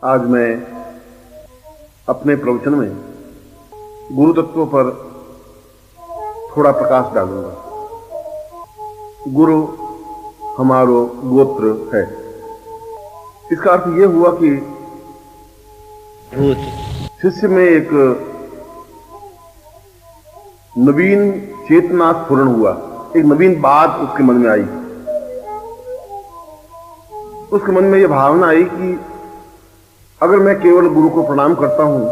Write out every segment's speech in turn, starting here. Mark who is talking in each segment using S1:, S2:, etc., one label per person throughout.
S1: आज मैं अपने प्रवचन में गुरु तत्व पर थोड़ा प्रकाश डालूंगा। गुरु हमारो गोत्र है। इसका अर्थ यह हुआ कि शिष्य में एक नवीन चेतना स्फुरण हुआ, एक नवीन बात उसके मन में आई। उसके मन में यह भावना आई कि अगर मैं केवल गुरु को प्रणाम करता हूं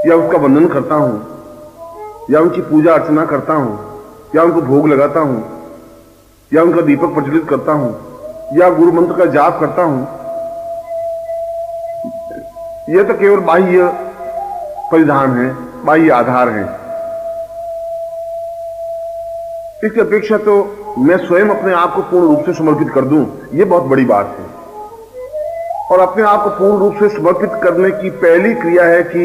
S1: या उसका वंदन करता हूं या उनकी पूजा अर्चना करता हूं या उनको भोग लगाता हूं या उनका दीपक प्रज्वलित करता हूं या गुरु मंत्र का जाप करता हूं, यह तो केवल बाह्य परिधान है, बाह्य आधार है। इसकी अपेक्षा तो मैं स्वयं अपने आप को पूर्ण रूप से समर्पित कर दूं, यह बहुत बड़ी बात है। और अपने आप को पूर्ण रूप से समर्पित करने की पहली क्रिया है कि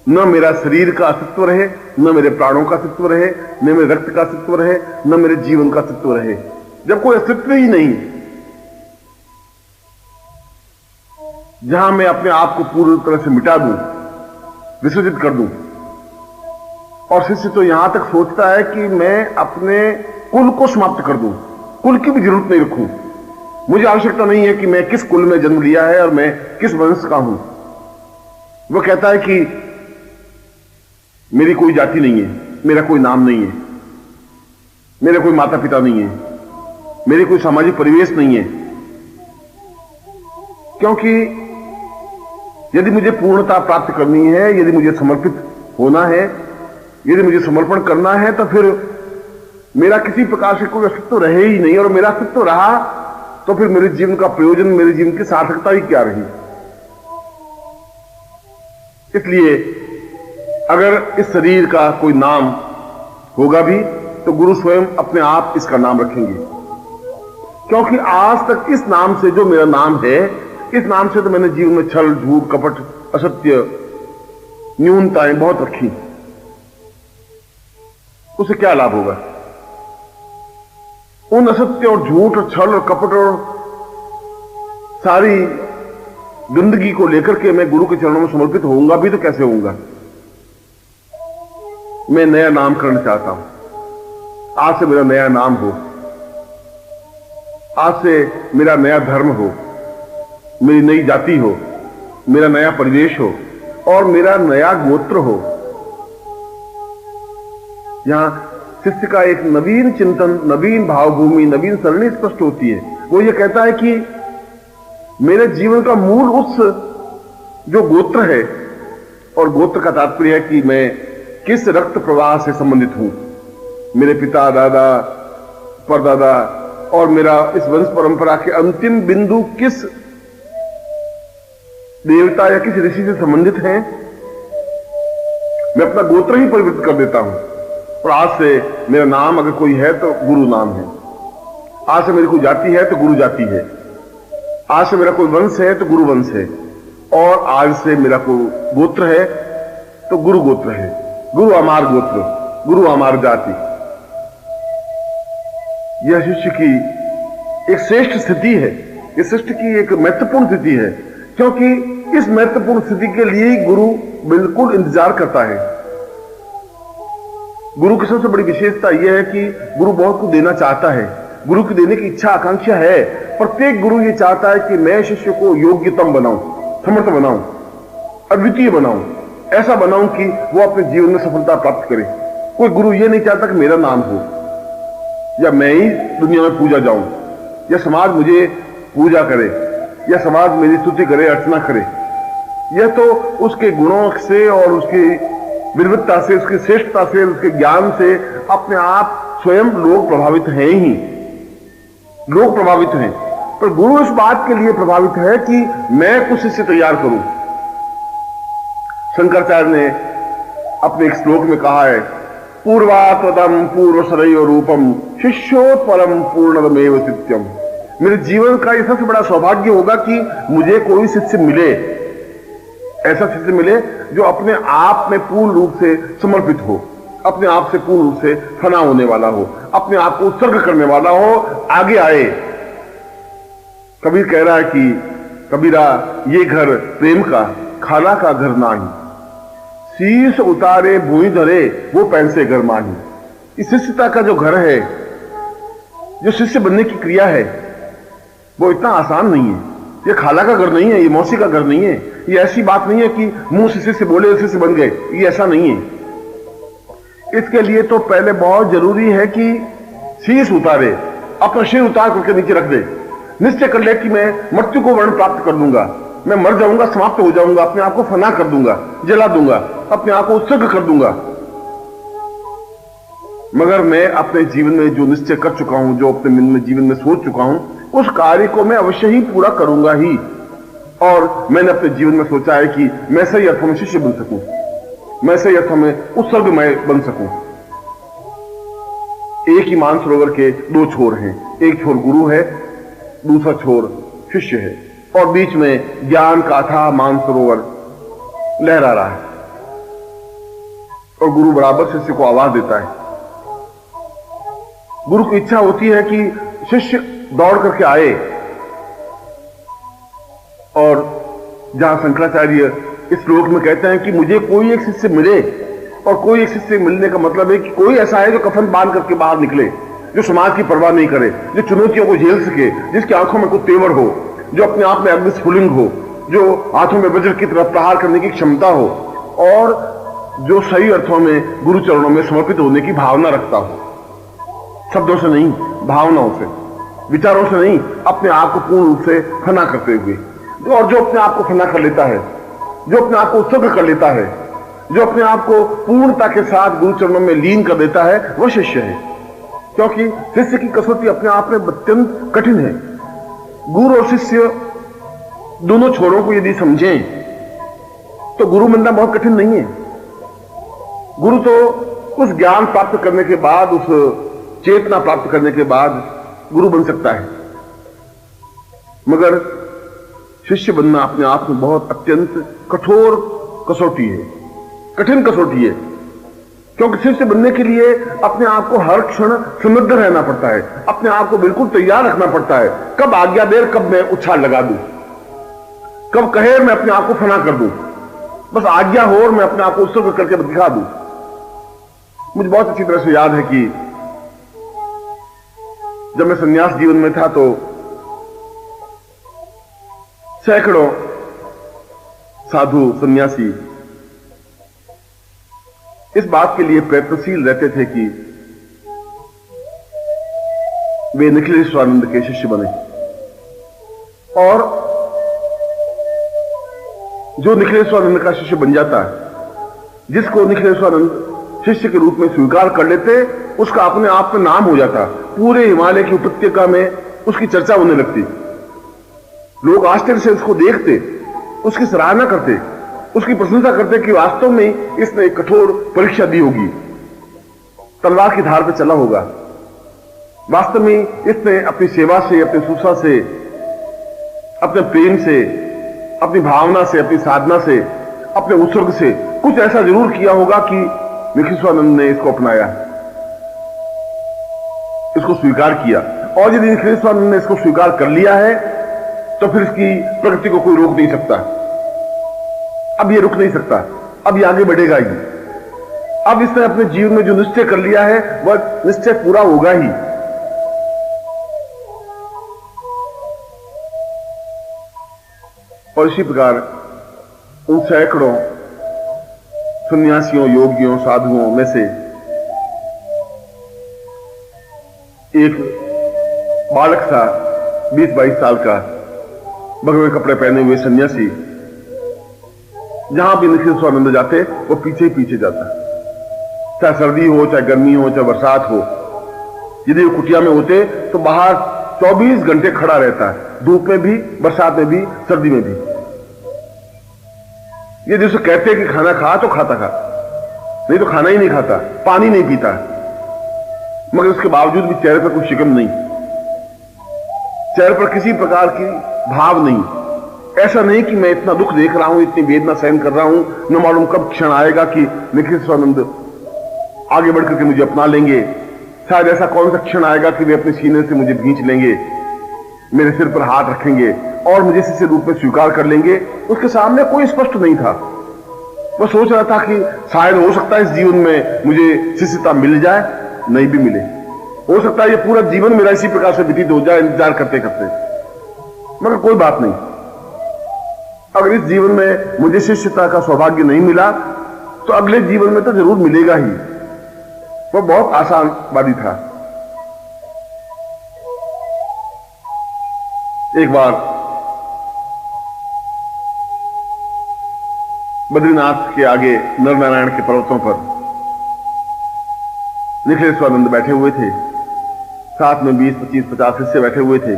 S1: न मेरा शरीर का अस्तित्व रहे, न मेरे प्राणों का अस्तित्व रहे, न मेरे रक्त का अस्तित्व रहे, न मेरे जीवन का अस्तित्व रहे। जब कोई अस्तित्व ही नहीं, जहां मैं अपने आप को पूरी तरह से मिटा दूं, विसर्जित कर दूं। और शिष्य तो यहां तक सोचता है कि मैं अपने कुल को समाप्त कर दूं, कुल की भी जरूरत नहीं रखूं। मुझे आवश्यकता नहीं है कि मैं किस कुल में जन्म लिया है और मैं किस वंश का हूं। वह कहता है कि मेरी कोई जाति नहीं है, मेरा कोई नाम नहीं है, मेरे कोई माता पिता नहीं है, मेरी कोई सामाजिक परिवेश नहीं है। क्योंकि यदि मुझे पूर्णता प्राप्त करनी है, यदि मुझे समर्पित होना है, यदि मुझे समर्पण करना है, तो फिर मेरा किसी प्रकार से कोई अस्तित्व रहे ही नहीं। और मेरा अस्तित्व रहा तो फिर मेरे जीवन का प्रयोजन, मेरे जीवन की सार्थकता ही क्या रही। इसलिए अगर इस शरीर का कोई नाम होगा भी तो गुरु स्वयं अपने आप इसका नाम रखेंगे। क्योंकि आज तक इस नाम से, जो मेरा नाम है, इस नाम से तो मैंने जीवन में छल, झूठ, कपट, असत्य, न्यूनताएं बहुत रखी। उसे क्या लाभ होगा? उन असत्य और झूठ और छल और कपट और सारी गंदगी को लेकर के मैं गुरु के चरणों में समर्पित होऊंगा भी तो कैसे होऊंगा? मैं नया नामकरण चाहता हूं। आज से मेरा नया नाम हो, आज से मेरा नया धर्म हो, मेरी नई जाति हो, मेरा नया परिवेश हो और मेरा नया गोत्र हो। यहां शिष्य का एक नवीन चिंतन, नवीन भावभूमि, नवीन सरणी स्पष्ट होती है। वो ये कहता है कि मेरे जीवन का मूल उस जो गोत्र है, और गोत्र का तात्पर्य है कि मैं किस रक्त प्रवाह से संबंधित हूं। मेरे पिता, दादा, परदादा और मेरा इस वंश परंपरा के अंतिम बिंदु किस देवता या किस ऋषि से संबंधित हैं, मैं अपना गोत्र ही परिवर्तित कर देता हूं। और आज से मेरा नाम अगर कोई है तो गुरु नाम है। आज से मेरी कोई जाति है तो गुरु जाति है। आज से मेरा कोई वंश है तो गुरु वंश है। और आज से मेरा कोई गोत्र है तो गुरु गोत्र है। गुरु अमार गोत्र, गुरु अमार जाति। यह शिष्य की एक श्रेष्ठ स्थिति है, यह शिष्य की एक महत्वपूर्ण स्थिति है। क्योंकि इस महत्वपूर्ण स्थिति के लिए गुरु बिल्कुल इंतजार करता है। गुरु की सबसे बड़ी विशेषता यह है कि गुरु बहुत कुछ देना चाहता है। गुरु की देने की इच्छा, आकांक्षा है। प्रत्येक गुरु ये चाहता है कि मैं शिष्य को योग्यतम बनाऊं, समर्थ बनाऊं, अद्वितीय बनाऊं, ऐसा बनाऊं कि वो अपने जीवन में सफलता प्राप्त करे। कोई गुरु ये नहीं चाहता कि मेरा नाम हो या मैं ही दुनिया में पूजा जाऊं या समाज मुझे पूजा करे या समाज मेरी स्तुति करे, अर्चना करे। यह तो उसके गुणों से और उसकी विविधता से, उसकी श्रेष्ठता से, उसके ज्ञान से अपने आप स्वयं लोग प्रभावित हैं ही। लोग प्रभावित हैं, पर गुरु इस बात के लिए प्रभावित है कि मैं कुछ शिष्य तैयार करूं। शंकराचार्य ने अपने एक श्लोक में कहा है, पूर्वात्वतम पूर्वशरयो रूपम शिष्योत्परम पूर्णतमेव सत्यम। मेरे जीवन का यह सबसे बड़ा सौभाग्य होगा कि मुझे कोई शिष्य मिले, ऐसा शिष्य मिले जो अपने आप में पूर्ण रूप से समर्पित हो, अपने आप से पूर्ण रूप से फना होने वाला हो, अपने आप को उत्सर्ग करने वाला हो, आगे आए। कबीर कह रहा है कि कबीरा ये घर प्रेम का, खाला का घर नाही, शीश उतारे भूमि धरे वो पैसे घर माही। इस शिष्यता का जो घर है, जो शिष्य बनने की क्रिया है, वो इतना आसान नहीं है। ये खाला का घर नहीं है, ये मौसी का घर नहीं है। ये ऐसी बात नहीं है कि मुंह से शिष्य बोले शिष्य बन गए, ये ऐसा नहीं है। इसके लिए तो पहले बहुत जरूरी है कि शीश उतारे, अपना सिर उतार करके नीचे रख दे, निश्चय कर ले कि मैं मृत्यु को वर्ण प्राप्त कर लूंगा, मैं मर जाऊंगा, समाप्त हो जाऊंगा, अपने आप को फना कर दूंगा, जला दूंगा, अपने आप को उत्सर्ग कर दूंगा। मगर मैं अपने जीवन में जो निश्चय कर चुका हूं, जो अपने जीवन में सोच चुका हूं, उस कार्य को मैं अवश्य ही पूरा करूंगा ही। और मैंने अपने जीवन में सोचा है कि मैं सही अर्थों में शिष्य बन सकूं, मैं सही अर्थों में उत्सर्गमय बन सकूं। एक ही मानसरोवर के दो छोर हैं, एक छोर गुरु है, दूसरा छोर शिष्य है, और बीच में ज्ञान का अथाह मानसरोवर लहरा रहा है, और गुरु बराबर शिष्य को आवाज देता है। गुरु की इच्छा होती है कि शिष्य दौड़ करके आए, और जहां शंकराचार्य इस श्लोक में कहते हैं कि मुझे कोई एक शिष्य मिले, और कोई एक शिष्य मिलने का मतलब है कि कोई ऐसा है जो कफन बांध करके बाहर निकले, जो समाज की परवाह नहीं करे, जो चुनौतियों को झेल सके, जिसकी आंखों में कोई तेवर हो, जो अपने आप में अग्निस्फुलिंग हो, जो हाथों में वज्र की तरफ प्रहार करने की क्षमता हो, और जो सही अर्थों में गुरु चरणों में समर्पित होने की भावना रखता हो। शब्दों से नहीं, भावनाओं से, विचारों से नहीं, अपने आप को पूर्ण रूप से फना करते हुए। और जो अपने आप को फना कर लेता है, जो अपने आप को उत्सर्ग कर लेता है, जो अपने आप को पूर्णता के साथ गुरु चरणों में लीन कर देता है, वह शिष्य है। क्योंकि शिष्य की कसौटी अपने आप में अत्यंत कठिन है। गुरु और शिष्य दोनों छोरों को यदि समझें तो गुरु बनना बहुत कठिन नहीं है। गुरु तो उस ज्ञान प्राप्त करने के बाद, उस चेतना प्राप्त करने के बाद गुरु बन सकता है। मगर शिष्य बनना अपने आप में बहुत अत्यंत कठोर कसौटी है, कठिन कसौटी है। क्योंकि शिष्य बनने के लिए अपने आप को हर क्षण समृद्ध रहना पड़ता है, अपने आप को बिल्कुल तैयार रखना पड़ता है। कब आज्ञा दे, कब मैं उछाल लगा दूं, कब कहे मैं अपने आप को फना कर दूं, बस आज्ञा हो और मैं अपने आप को उत्सर्ग करके दिखा दूं। मुझे बहुत अच्छी तरह से याद है कि जब मैं संन्यास जीवन में था तो सैकड़ों साधु सन्यासी इस बात के लिए प्रयत्नशील रहते थे कि वे निखिलेश्वरानंद के शिष्य बने, और जो निखिलेश्वरानंद का शिष्य बन जाता है, जिसको निखिलेश्वरानंद शिष्य के रूप में स्वीकार कर लेते, उसका अपने आप में नाम हो जाता। पूरे हिमालय की उपत्यका में उसकी चर्चा होने लगती। लोग आश्चर्य से उसको देखते, उसकी सराहना करते, उसकी प्रशंसा करते कि वास्तव में इसने एक कठोर परीक्षा दी होगी, तलवार की धार पर चला होगा। वास्तव में इसने अपनी सेवा से, अपनी सुसा से, अपने प्रेम से, अपनी भावना से, अपनी साधना से, अपने उत्सर्ग से कुछ ऐसा जरूर किया होगा कि निखिलेश्वरानंद ने इसको अपनाया, इसको स्वीकार किया। और यदि निखिलेश्वरानंद ने इसको स्वीकार कर लिया है तो फिर इसकी प्रगति को कोई रोक नहीं सकता। अब ये रुक नहीं सकता, अब ये आगे बढ़ेगा ही। अब इसने अपने जीवन में जो निश्चय कर लिया है वह निश्चय पूरा होगा ही। और इसी प्रकार उन सैकड़ों सन्यासियों, योगियों, साधुओं में से एक बालक था, 20-22 साल का, भगवे कपड़े पहने हुए सन्यासी, जहां भी निखिलेश्वरानंद जाते वो पीछे ही पीछे जाता, चाहे सर्दी हो, चाहे गर्मी हो, चाहे बरसात हो। यदि वो कुटिया में होते तो बाहर 24 घंटे खड़ा रहता है, धूप में भी, बरसात में भी, सर्दी में भी। यदि उसे कहते कि खाना खा तो खाता खा, नहीं तो खाना ही नहीं खाता, पानी नहीं पीता। मगर उसके बावजूद भी चेहरे पर कोई शिकन नहीं, चेहरे पर किसी प्रकार की भाव नहीं। ऐसा नहीं कि मैं इतना दुख देख रहा हूं, इतनी वेदना सहन कर रहा हूं, न मालूम कब क्षण आएगा कि निखिलेश्वरानंद आगे बढ़कर के मुझे अपना लेंगे। शायद ऐसा कौन सा क्षण आएगा कि वे अपने सीने से मुझे खींच लेंगे, मेरे सिर पर हाथ रखेंगे और मुझे शिष्य रूप में स्वीकार कर लेंगे, उसके सामने कोई स्पष्ट नहीं था। वह सोच रहा था कि शायद हो सकता है इस जीवन में मुझे शिष्यता मिल जाए, नहीं भी मिले, हो सकता है ये पूरा जीवन मेरा इसी प्रकार से व्यतीत हो जाए इंतजार करते करते, मगर कोई बात नहीं। अगर इस जीवन में मुझे शिष्यता का सौभाग्य नहीं मिला तो अगले जीवन में तो जरूर मिलेगा ही। वह बहुत आशावादी था। एक बार बद्रीनाथ के आगे नरनारायण के पर्वतों पर निखिलेश्वरानंद बैठे हुए थे, साथ में 20, 25, 50 शिष्य बैठे हुए थे,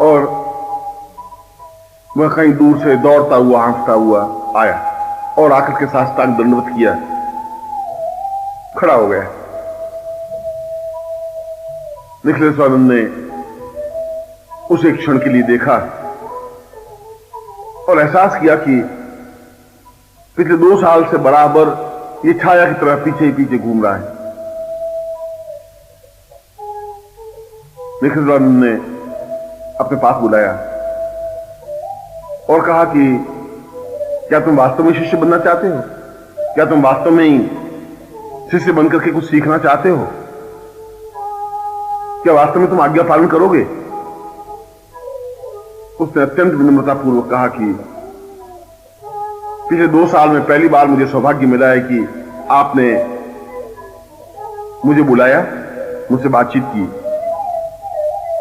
S1: और वह कहीं दूर से दौड़ता हुआ हाँफता हुआ आया और आकर के साष्टांग दंडवत किया, खड़ा हो गया। निखिलेश्वरानंद ने उसे क्षण के लिए देखा और एहसास किया कि पिछले 2 साल से बराबर ये छाया की तरह पीछे ही पीछे घूम रहा है। निखिलेश्वरानंद ने अपने पास बुलाया और कहा कि क्या तुम वास्तव में शिष्य बनना चाहते हो? क्या तुम वास्तव में ही शिष्य बनकर के कुछ सीखना चाहते हो? क्या वास्तव में तुम आज्ञा पालन करोगे? उसने अत्यंत विनम्रतापूर्वक कहा कि पिछले 2 साल में पहली बार मुझे सौभाग्य मिला है कि आपने मुझे बुलाया, मुझसे बातचीत की,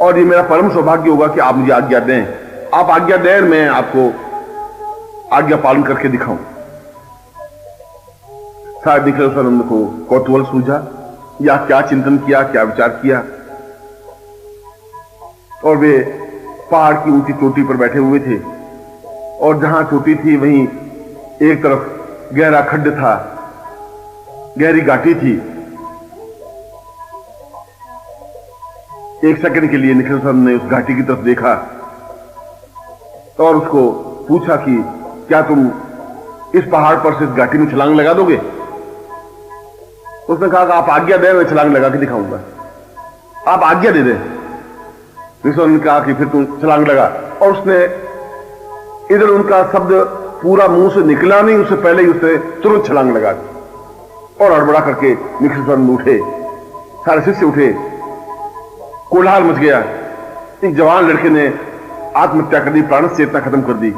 S1: और ये मेरा परम सौभाग्य होगा कि आप मुझे आज्ञा दें। आप आज्ञा दें, मैं आपको आज्ञा पालन करके दिखाऊं। शायद निखिलेश्वरानंद को कौतूहल सूझा या क्या चिंतन किया, क्या विचार किया, और वे पहाड़ की ऊंची चोटी पर बैठे हुए थे, और जहां चोटी थी वहीं एक तरफ गहरा खड्ड था, गहरी घाटी थी। एक सेकंड के लिए निखिलेश्वरानंद ने उस घाटी की तरफ देखा और उसको पूछा कि क्या तुम इस पहाड़ पर से इस घाटी में छलांग लगा दोगे? उसने कहा कि आप आज्ञा दें, मैं छलांग लगा के दिखाऊंगा। आप आज्ञा दे दें। निखिलेश्वरानंद ने कहा कि फिर तुम छलांग लगा, और उसने इधर उनका शब्द पूरा मुंह से निकला नहीं, उससे पहले ही उसने तुरंत छलांग लगा दी, और हड़बड़ा करके निखिलेश्वरानंद उठे, सारे शिष्य उठे, कोलाहल मच गया। एक जवान लड़के ने आत्महत्या कर दी, प्राण चेतना खत्म कर दी।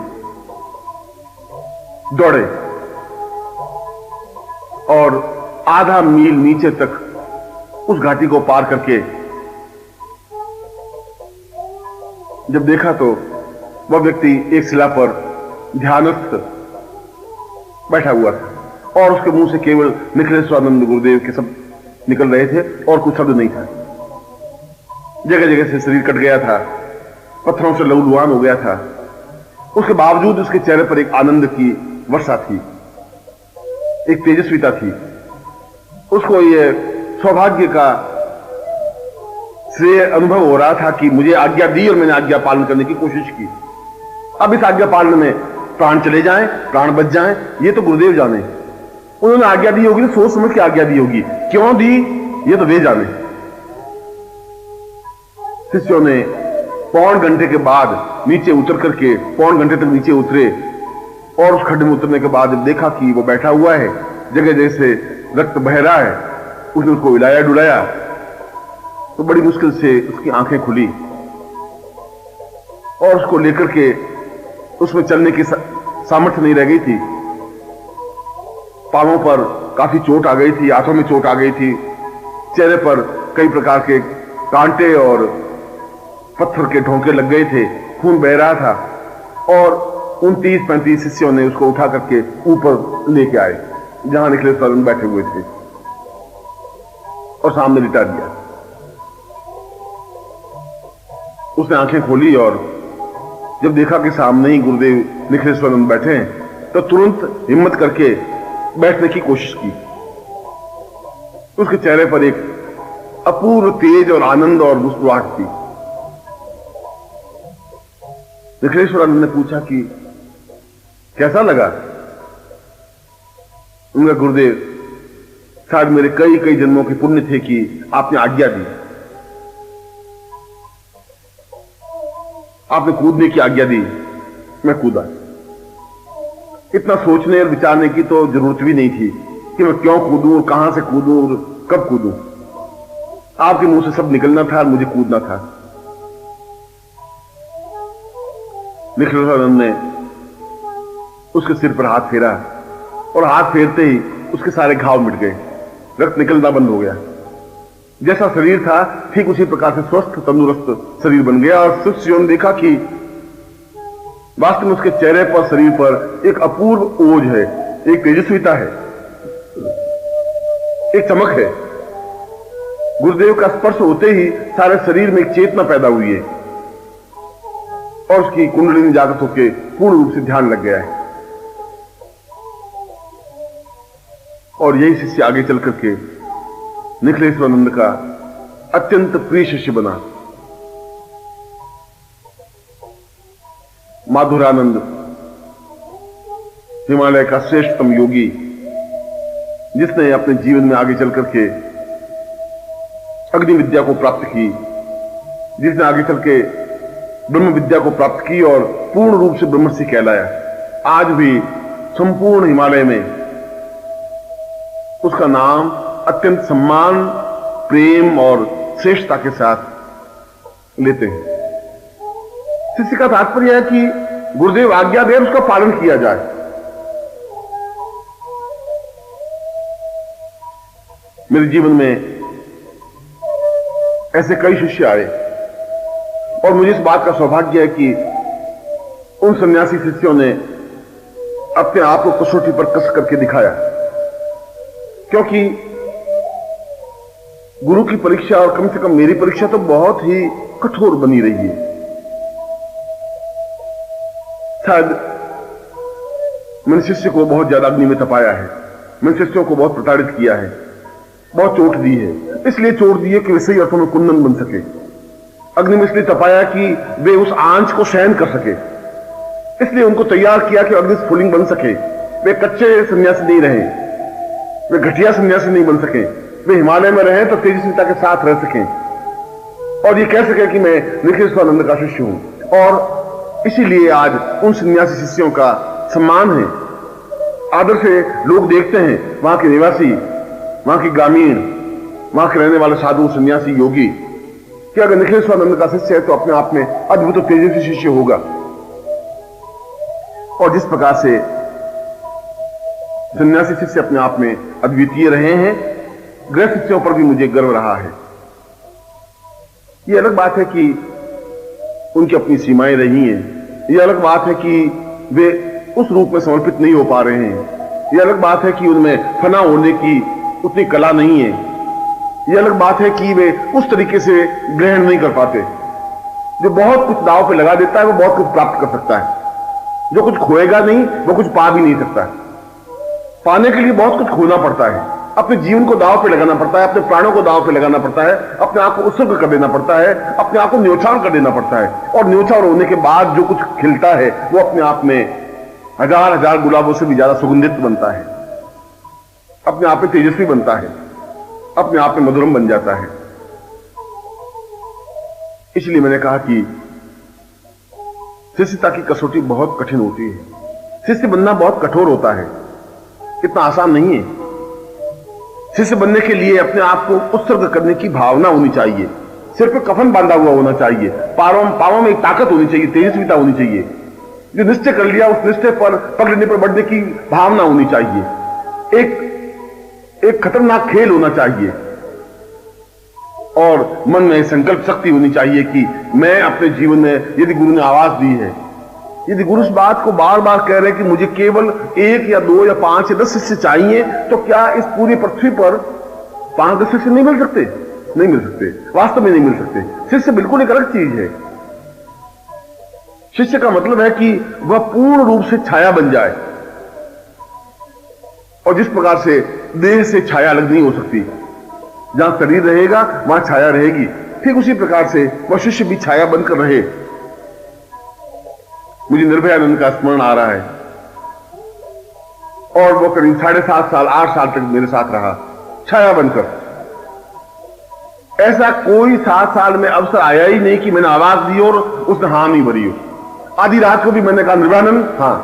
S1: दौड़े और आधा मील नीचे तक उस घाटी को पार करके जब देखा तो वह व्यक्ति एक शिला पर ध्यानस्थ बैठा हुआ था, और उसके मुंह से केवल निखिलेश्वरानंद गुरुदेव के शब्द निकल रहे थे और कुछ शब्द नहीं था। जगह जगह से शरीर कट गया था, पत्थरों से लहूलुहान हो गया था। उसके बावजूद उसके चेहरे पर एक आनंद की वर्षा थी, एक तेजस्विता थी। उसको यह सौभाग्य का श्रेय अनुभव हो रहा था कि मुझे आज्ञा दी और मैंने आज्ञा पालन करने की कोशिश की। अब इस आज्ञा पालन में प्राण चले जाएं, प्राण बच जाएं, ये तो गुरुदेव जाने। उन्होंने आज्ञा दी होगी तो सोच समझ के आज्ञा दी होगी, क्यों दी ये तो वे जाने। शिष्यों ने पौन घंटे के बाद नीचे उतर करके, पौन घंटे तक नीचे उतरे, और उस खड्डे में उतरने के बाद जब देखा कि वो बैठा हुआ है, जगह जैसे रक्त बह रहा है, उसने उसको हिलाया डुलाया तो बड़ी मुश्किल से उसकी आंखें खुली, और उसको लेकर के उसमें चलने की सामर्थ्य नहीं रह गई थी। पांवों पर काफी चोट आ गई थी, हाथों में चोट आ गई थी, चेहरे पर कई प्रकार के कांटे और पत्थर के ढोंके लग गए थे, खून बह रहा था, और उन 30-35 शिष्यों ने उसको उठा करके ऊपर लेके आए जहां निखिलेश्वरानंद बैठे हुए थे, और सामने लिटा दिया। उसने आंखें खोली और जब देखा कि सामने ही गुरुदेव निखिलेश्वरानंद बैठे हैं तो तुरंत हिम्मत करके बैठने की कोशिश की। उसके चेहरे पर एक अपूर्व तेज और आनंद और मुस्कुराहट थी। निखिलेश्वरानंद ने पूछा कि कैसा लगा? उनका गुरुदेव, शायद मेरे कई कई जन्मों के पुण्य थे कि आपने आज्ञा दी। आपने कूदने की आज्ञा दी, मैं कूदा। इतना सोचने और विचारने की तो जरूरत भी नहीं थी कि मैं क्यों कूदूं और कहां से कूदूं और कब कूदूं। आपके मुंह से सब निकलना था और मुझे कूदना था। निखिलेश्वरानंद ने उसके सिर पर हाथ फेरा और हाथ फेरते ही उसके सारे घाव मिट गए, रक्त निकलना बंद हो गया। जैसा शरीर था ठीक उसी प्रकार से स्वस्थ तंदुरुस्त शरीर बन गया। और शिष्यों ने देखा कि वास्तव में उसके चेहरे पर, शरीर पर एक अपूर्व ओज है, एक तेजस्विता है, एक चमक है। गुरुदेव का स्पर्श होते ही सारे शरीर में एक चेतना पैदा हुई है और उसकी कुंडलिनी जागृत होकर पूर्ण रूप से ध्यान लग गया है। और यही शिष्य आगे चल करके निखिलेश्वरानंद का अत्यंत प्रिय शिष्य बना। माधुरानंद हिमालय का श्रेष्ठतम योगी, जिसने अपने जीवन में आगे चल करके अग्नि विद्या को प्राप्त की, जिसने आगे चल के ब्रह्म विद्या को प्राप्त की और पूर्ण रूप से ब्रह्मर्षि कहलाया। आज भी संपूर्ण हिमालय में उसका नाम अत्यंत सम्मान, प्रेम और श्रेष्ठता के साथ लेते हैं। शिष्य का तात्पर्य है कि गुरुदेव आज्ञा दे, उसका पालन किया जाए। मेरे जीवन में ऐसे कई शिष्य आए और मुझे इस बात का सौभाग्य है कि उन सन्यासी शिष्यों ने अपने आप को कसौटी पर कस करके दिखाया, क्योंकि गुरु की परीक्षा और कम से कम मेरी परीक्षा तो बहुत ही कठोर बनी रही है। शायद मैंने शिष्य को बहुत ज्यादा अग्नि में तपाया है, मैंने शिष्यों को बहुत प्रताड़ित किया है, बहुत चोट दी है। इसलिए चोट दी है कि वे सही अर्थों में कुंदन बन सके। अग्नि में इसलिए तपाया कि वे उस आंच को सहन कर सके, इसलिए उनको तैयार किया कि अग्नि स्फुलिंग बन सके। वे कच्चे सन्यासी नहीं रहे, वे घटिया सन्यासी नहीं बन सके, वे हिमालय में रहे तो तेजस्विता के साथ रह सकें और ये कह सके कि मैं निखिलेश्वरानंद का शिष्य हूं। और इसीलिए आज उन सन्यासी शिष्यों का सम्मान है, आदर से लोग देखते हैं। वहां के निवासी, वहां के ग्रामीण, वहां के रहने वाले साधु, सन्यासी, योगी, कि अगर निखिलेश्वरानंद का शिष्य है तो अपने आप में अद्भुत तेजस्वी शिष्य होगा। और जिस प्रकार से सन्यासी शिष्य अपने आप में अद्वितीय रहे हैं, गृह शिष्यों पर भी मुझे गर्व रहा है। यह अलग बात है कि उनकी अपनी सीमाएं रही हैं, यह अलग बात है कि वे उस रूप में समर्पित नहीं हो पा रहे हैं, यह अलग बात है कि उनमें फना होने की उतनी कला नहीं है, यह अलग बात है कि वे उस तरीके से ग्रहण नहीं कर पाते। जो बहुत कुछ दांव पे लगा देता है वो बहुत कुछ प्राप्त कर सकता है, जो कुछ खोएगा नहीं वो कुछ पा भी नहीं सकता। पाने के लिए बहुत कुछ खोना पड़ता है, अपने जीवन को दांव पे लगाना पड़ता है, अपने प्राणों को दांव पे लगाना पड़ता है, अपने आप को उत्सर्ग कर देना पड़ता है, अपने आप को न्योछावर कर देना पड़ता है। और न्योछावर होने के बाद जो कुछ खिलता है वो अपने आप में हजार हजार गुलाबों से भी ज्यादा सुगंधित बनता है, अपने आप में तेजस्वी बनता है, अपने आप में मधुरम बन जाता है। इसलिए मैंने कहा कि शिष्यता की कसौटी बहुत कठिन होती है, शिष्य बनना बहुत कठोर होता है, इतना आसान नहीं है। शिष्य बनने के लिए अपने आप को उत्सर्ग करने की भावना होनी चाहिए, सिर पे कफन बांधा हुआ होना चाहिए, पांवों में एक ताकत होनी चाहिए, तेजस्विता होनी चाहिए, जो निश्चय कर लिया उस निश्चय पर पकड़ने पर बढ़ने की भावना होनी चाहिए, एक खतरनाक खेल होना चाहिए और मन में संकल्प शक्ति होनी चाहिए कि मैं अपने जीवन में, यदि गुरु ने आवाज दी है, यदि गुरु इस बात को बार बार कह रहे हैं कि मुझे केवल 1 या 2 या 5 या 10 शिष्य चाहिए, तो क्या इस पूरी पृथ्वी पर 5-10 शिष्य नहीं मिल सकते? नहीं मिल सकते, वास्तव में नहीं मिल सकते। शिष्य बिल्कुल एक अलग चीज है। शिष्य का मतलब है कि वह पूर्ण रूप से छाया बन जाए, और जिस प्रकार से देह से छाया अलग नहीं हो सकती, जहां शरीर रहेगा वहां छाया रहेगी, ठीक उसी प्रकार से वह शिष्य भी छाया बनकर रहे। मुझे निर्भयानंद का स्मरण आ रहा है, और वो करीब 7.5 साल 8 साल तक मेरे साथ रहा छाया बनकर। ऐसा कोई 7 साल में अवसर आया ही नहीं कि मैंने आवाज दी और उसने हां नहीं भरी हो। आधी रात को भी मैंने कहा निर्वाणन हां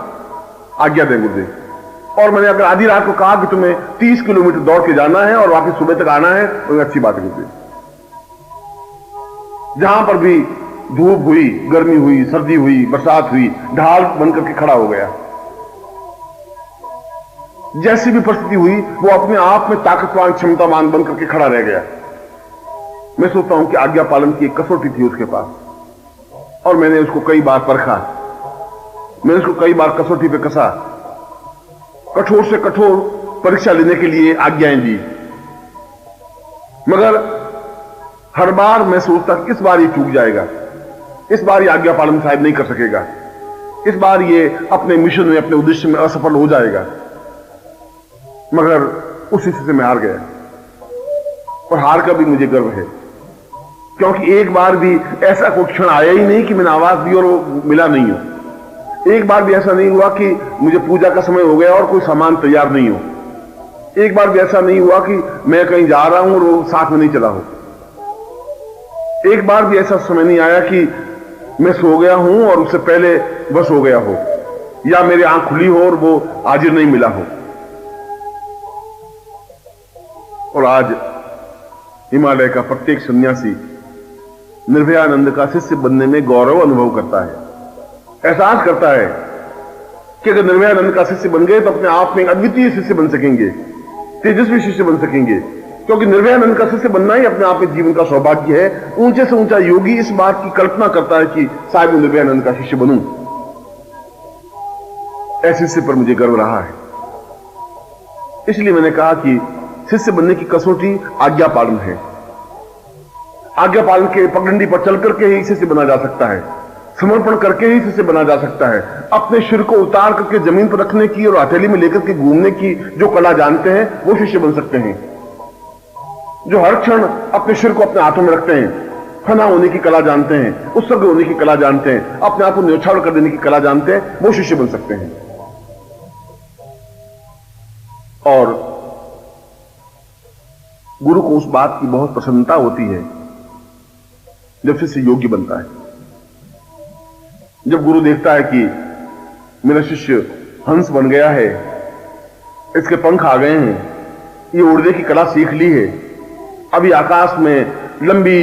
S1: आज्ञा दे गुरुदेव, और मैंने अगर आधी रात को कहा कि तुम्हें 30 किलोमीटर दौड़ के जाना है और वापस सुबह तक आना है तो अच्छी बात है गुरुदेव। जहां पर भी धूप हुई, गर्मी हुई, सर्दी हुई, बरसात हुई, ढाल बनकर के खड़ा हो गया। जैसी भी परिस्थिति हुई वो अपने आप में ताकतवान, क्षमतावान बनकर के खड़ा रह गया। मैं सोचता हूं कि आज्ञा पालन की एक कसौटी थी उसके पास, और मैंने उसको कई बार परखा, मैंने उसको कई बार कसौटी पे कसा, कठोर से कठोर परीक्षा लेने के लिए आज्ञाएं दी, मगर हर बार मैं सोचता कि इस बार ये चूक जाएगा, इस बार ये आज्ञा पालन साहब नहीं कर सकेगा, इस बार ये अपने मिशन में, अपने उद्देश्य में असफल हो जाएगा। मगर उसी से मैं हार गया, और हार का भी मुझे गर्व है, क्योंकि एक बार भी ऐसा कोई क्षण आया ही नहीं कि मैंने आवाज दी और वो मिला नहीं हो। एक बार भी ऐसा नहीं हुआ कि मुझे पूजा का समय हो गया और कोई सामान तैयार नहीं हो। एक बार भी ऐसा नहीं हुआ कि मैं कहीं जा रहा हूं और वो साथ में नहीं चला हो। एक बार भी ऐसा समय नहीं आया कि मैं सो गया हूं और उससे पहले बस हो गया हो, या मेरी आंख खुली हो और वो हाजिर नहीं मिला हो। और आज हिमालय का प्रत्येक सन्यासी निर्भयानंद का शिष्य बनने में गौरव अनुभव करता है, एहसास करता है कि अगर निर्भयानंद का शिष्य बन गए तो अपने आप में एक अद्वितीय शिष्य बन सकेंगे, तेजस्वी शिष्य बन सकेंगे, क्योंकि निर्भयानंद का शिष्य बनना ही अपने आप में जीवन का सौभाग्य है। ऊंचे से ऊंचा योगी इस बात की कल्पना करता है कि शायद मैं निर्भयानंद का शिष्य बनूं। ऐसे शिष्य पर मुझे गर्व रहा है, इसलिए मैंने कहा कि शिष्य बनने की कसौटी आज्ञा पालन है। आज्ञा पालन के पगडंडी पर चल करके ही शिष्य बना जा सकता है, समर्पण करके ही शिष्य बना जा सकता है। अपने सिर को उतार करके जमीन पर रखने की और हथेली में लेकर के घूमने की जो कला जानते हैं वो शिष्य बन सकते हैं। जो हर क्षण अपने सिर को अपने हाथों में रखते हैं, फना होने की कला जानते हैं, उत्सर्ग होने की कला जानते हैं, अपने आप को न्यौछावर कर देने की कला जानते हैं, वो शिष्य बन सकते हैं। और गुरु को उस बात की बहुत प्रसन्नता होती है जब शिष्य योग्य बनता है। जब गुरु देखता है कि मेरा शिष्य हंस बन गया है, इसके पंख आ गए हैं, ये उड़ने की कला सीख ली है, अभी आकाश में लंबी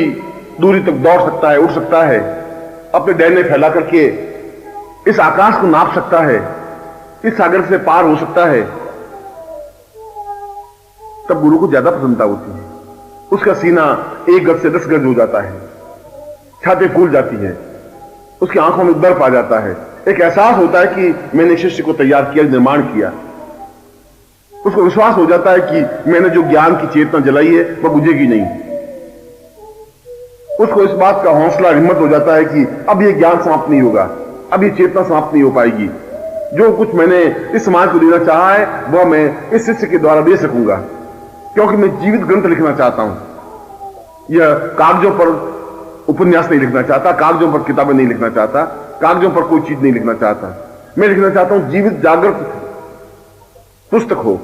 S1: दूरी तक दौड़ सकता है, उड़ सकता है, अपने डैने फैला करके इस आकाश को नाप सकता है, इस सागर से पार हो सकता है, तब गुरु को ज्यादा प्रसन्नता होती है। उसका सीना 1 गज से 10 गज हो जाता है, छाती फूल जाती है, उसकी आंखों में बर्फ आ जाता है। एक एहसास होता है कि मैंने शिष्य को तैयार किया, निर्माण किया। उसको विश्वास हो जाता है कि मैंने जो ज्ञान की चेतना जलाई है वह बुझेगी नहीं। उसको इस बात का हौसला, हिम्मत हो जाता है कि अब यह ज्ञान समाप्त नहीं होगा, अब यह चेतना समाप्त नहीं हो पाएगी। जो कुछ मैंने इस समाज को देना चाहा है वह मैं इस शिष्य के द्वारा दे सकूंगा, क्योंकि मैं जीवित ग्रंथ लिखना चाहता हूं। यह कागजों पर उपन्यास नहीं लिखना चाहता, कागजों पर किताबें नहीं लिखना चाहता, कागजों पर कोई चीज नहीं लिखना चाहता। मैं लिखना चाहता हूं जीवित जागृत पुस्तक हो,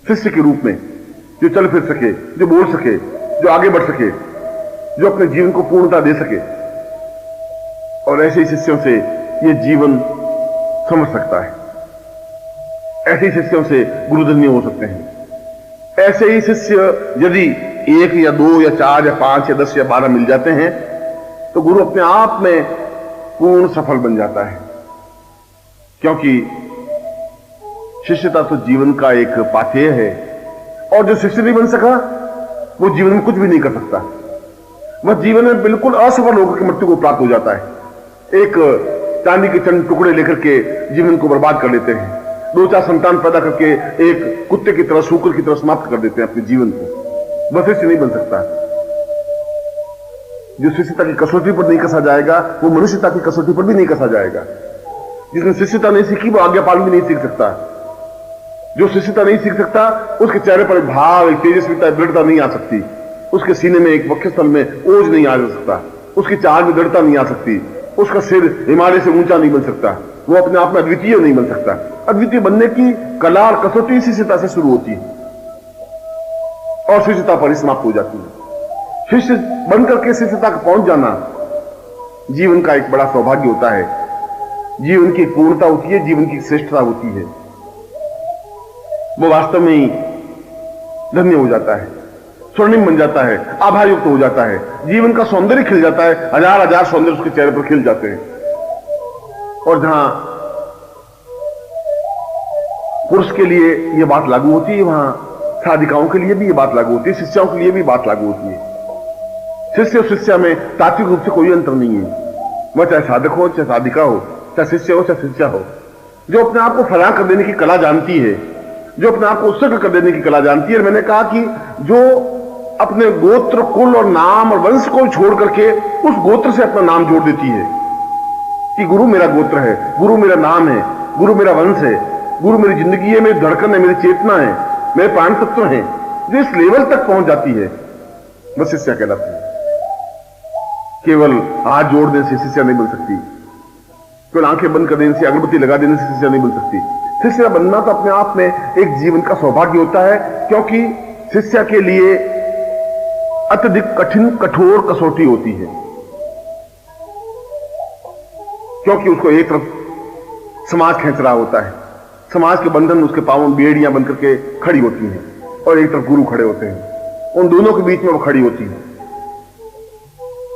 S1: शिष्य के रूप में, जो चल फिर सके, जो बोल सके, जो आगे बढ़ सके, जो अपने जीवन को पूर्णता दे सके। और ऐसे ही शिष्यों से यह जीवन समझ सकता है, ऐसे ही शिष्यों से गुरुधन्य हो सकते हैं। ऐसे ही शिष्य यदि 1 या 2 या 4 या 5 या 10 या 12 मिल जाते हैं तो गुरु अपने आप में पूर्ण सफल बन जाता है, क्योंकि शिष्यता तो जीवन का एक पाथेय है, और जो शिष्य नहीं बन सका वो जीवन में कुछ भी नहीं कर सकता। वह जीवन में बिल्कुल असफल होकर के मृत्यु को प्राप्त हो जाता है। एक चांदी के चंद टुकड़े लेकर के जीवन को बर्बाद कर लेते हैं, 2-4 संतान पैदा करके एक कुत्ते की तरह, सूकर की तरह समाप्त कर देते हैं अपने जीवन को। वह शिष्य नहीं बन सकता। जो शिष्यता की कसौटी पर नहीं कसा जाएगा वो मनुष्यता की कसौटी पर भी नहीं कसा जाएगा। जिसने शिष्यता नहीं सीखी वो आज्ञा पालन भी नहीं सीख सकता। जो शिष्यता नहीं सीख सकता उसके चेहरे पर एक भाव, एक तेजस्विता, दृढ़ता नहीं आ सकती। उसके सीने में, एक वक्षस्थल में ओज नहीं आ सकता, उसकी चाल में दृढ़ता नहीं आ सकती, उसका सिर हिमालय से ऊंचा नहीं बन सकता, वो अपने आप में अद्वितीय नहीं बन सकता। अद्वितीय बनने की कला और कसौटी शिष्यता से शुरू होती है और शिष्यता पर ही समाप्त हो जाती है। शिष्य बनकर के शिष्यता तक पहुंच जाना जीवन का एक बड़ा सौभाग्य होता है, जीवन की पूर्णता होती है, जीवन की श्रेष्ठता होती है। वो वास्तव में ही धन्य हो जाता है, स्वर्णिम बन जाता है, आभार युक्त हो जाता है, जीवन का सौंदर्य खिल जाता है, हजार हजार सौंदर्य उसके चेहरे पर खिल जाते हैं। और जहां पुरुष के लिए यह बात लागू होती है, वहां साधिकाओं के लिए भी यह बात लागू होती है, शिष्याओं के लिए भी बात लागू होती है। शिष्य और शिष्या में तात्विक रूप से कोई अंतर नहीं है, वह चाहे साधक हो, चाहे साधिका हो, चाहे शिष्य हो, चाहे शिष्या हो। जो अपने आप को फना कर देने की कला जानती है, जो अपने आप को उत्सर्ग कर देने की कला जानती है। मैंने कहा कि जो अपने गोत्र, कुल और नाम और वंश को छोड़ करके उस गोत्र से अपना नाम जोड़ देती है कि गुरु मेरा गोत्र है, गुरु मेरा नाम है, गुरु मेरा वंश है, गुरु मेरी जिंदगी है, मेरी धड़कन है, मेरी चेतना है, मेरे प्राण तत्व हैं, जो इस लेवल तक पहुंच जाती है वह शिष्या कहलाती है। केवल हाथ जोड़ देने से शिष्या नहीं बन सकती, केवल आंखें बंद कर देने से, अगरबत्ती लगा देने से शिष्या नहीं बन सकती। शिष्य बनना तो अपने आप में एक जीवन का सौभाग्य होता है, क्योंकि शिष्य के लिए अत्यधिक कठिन कठोर कसौटी होती है, क्योंकि उसको एक तरफ समाज खींच रहा होता है, समाज के बंधन उसके पांवों में बेड़ियां बनकर के खड़ी होती हैं, और एक तरफ गुरु खड़े होते हैं, उन दोनों के बीच में वो खड़ी होती है।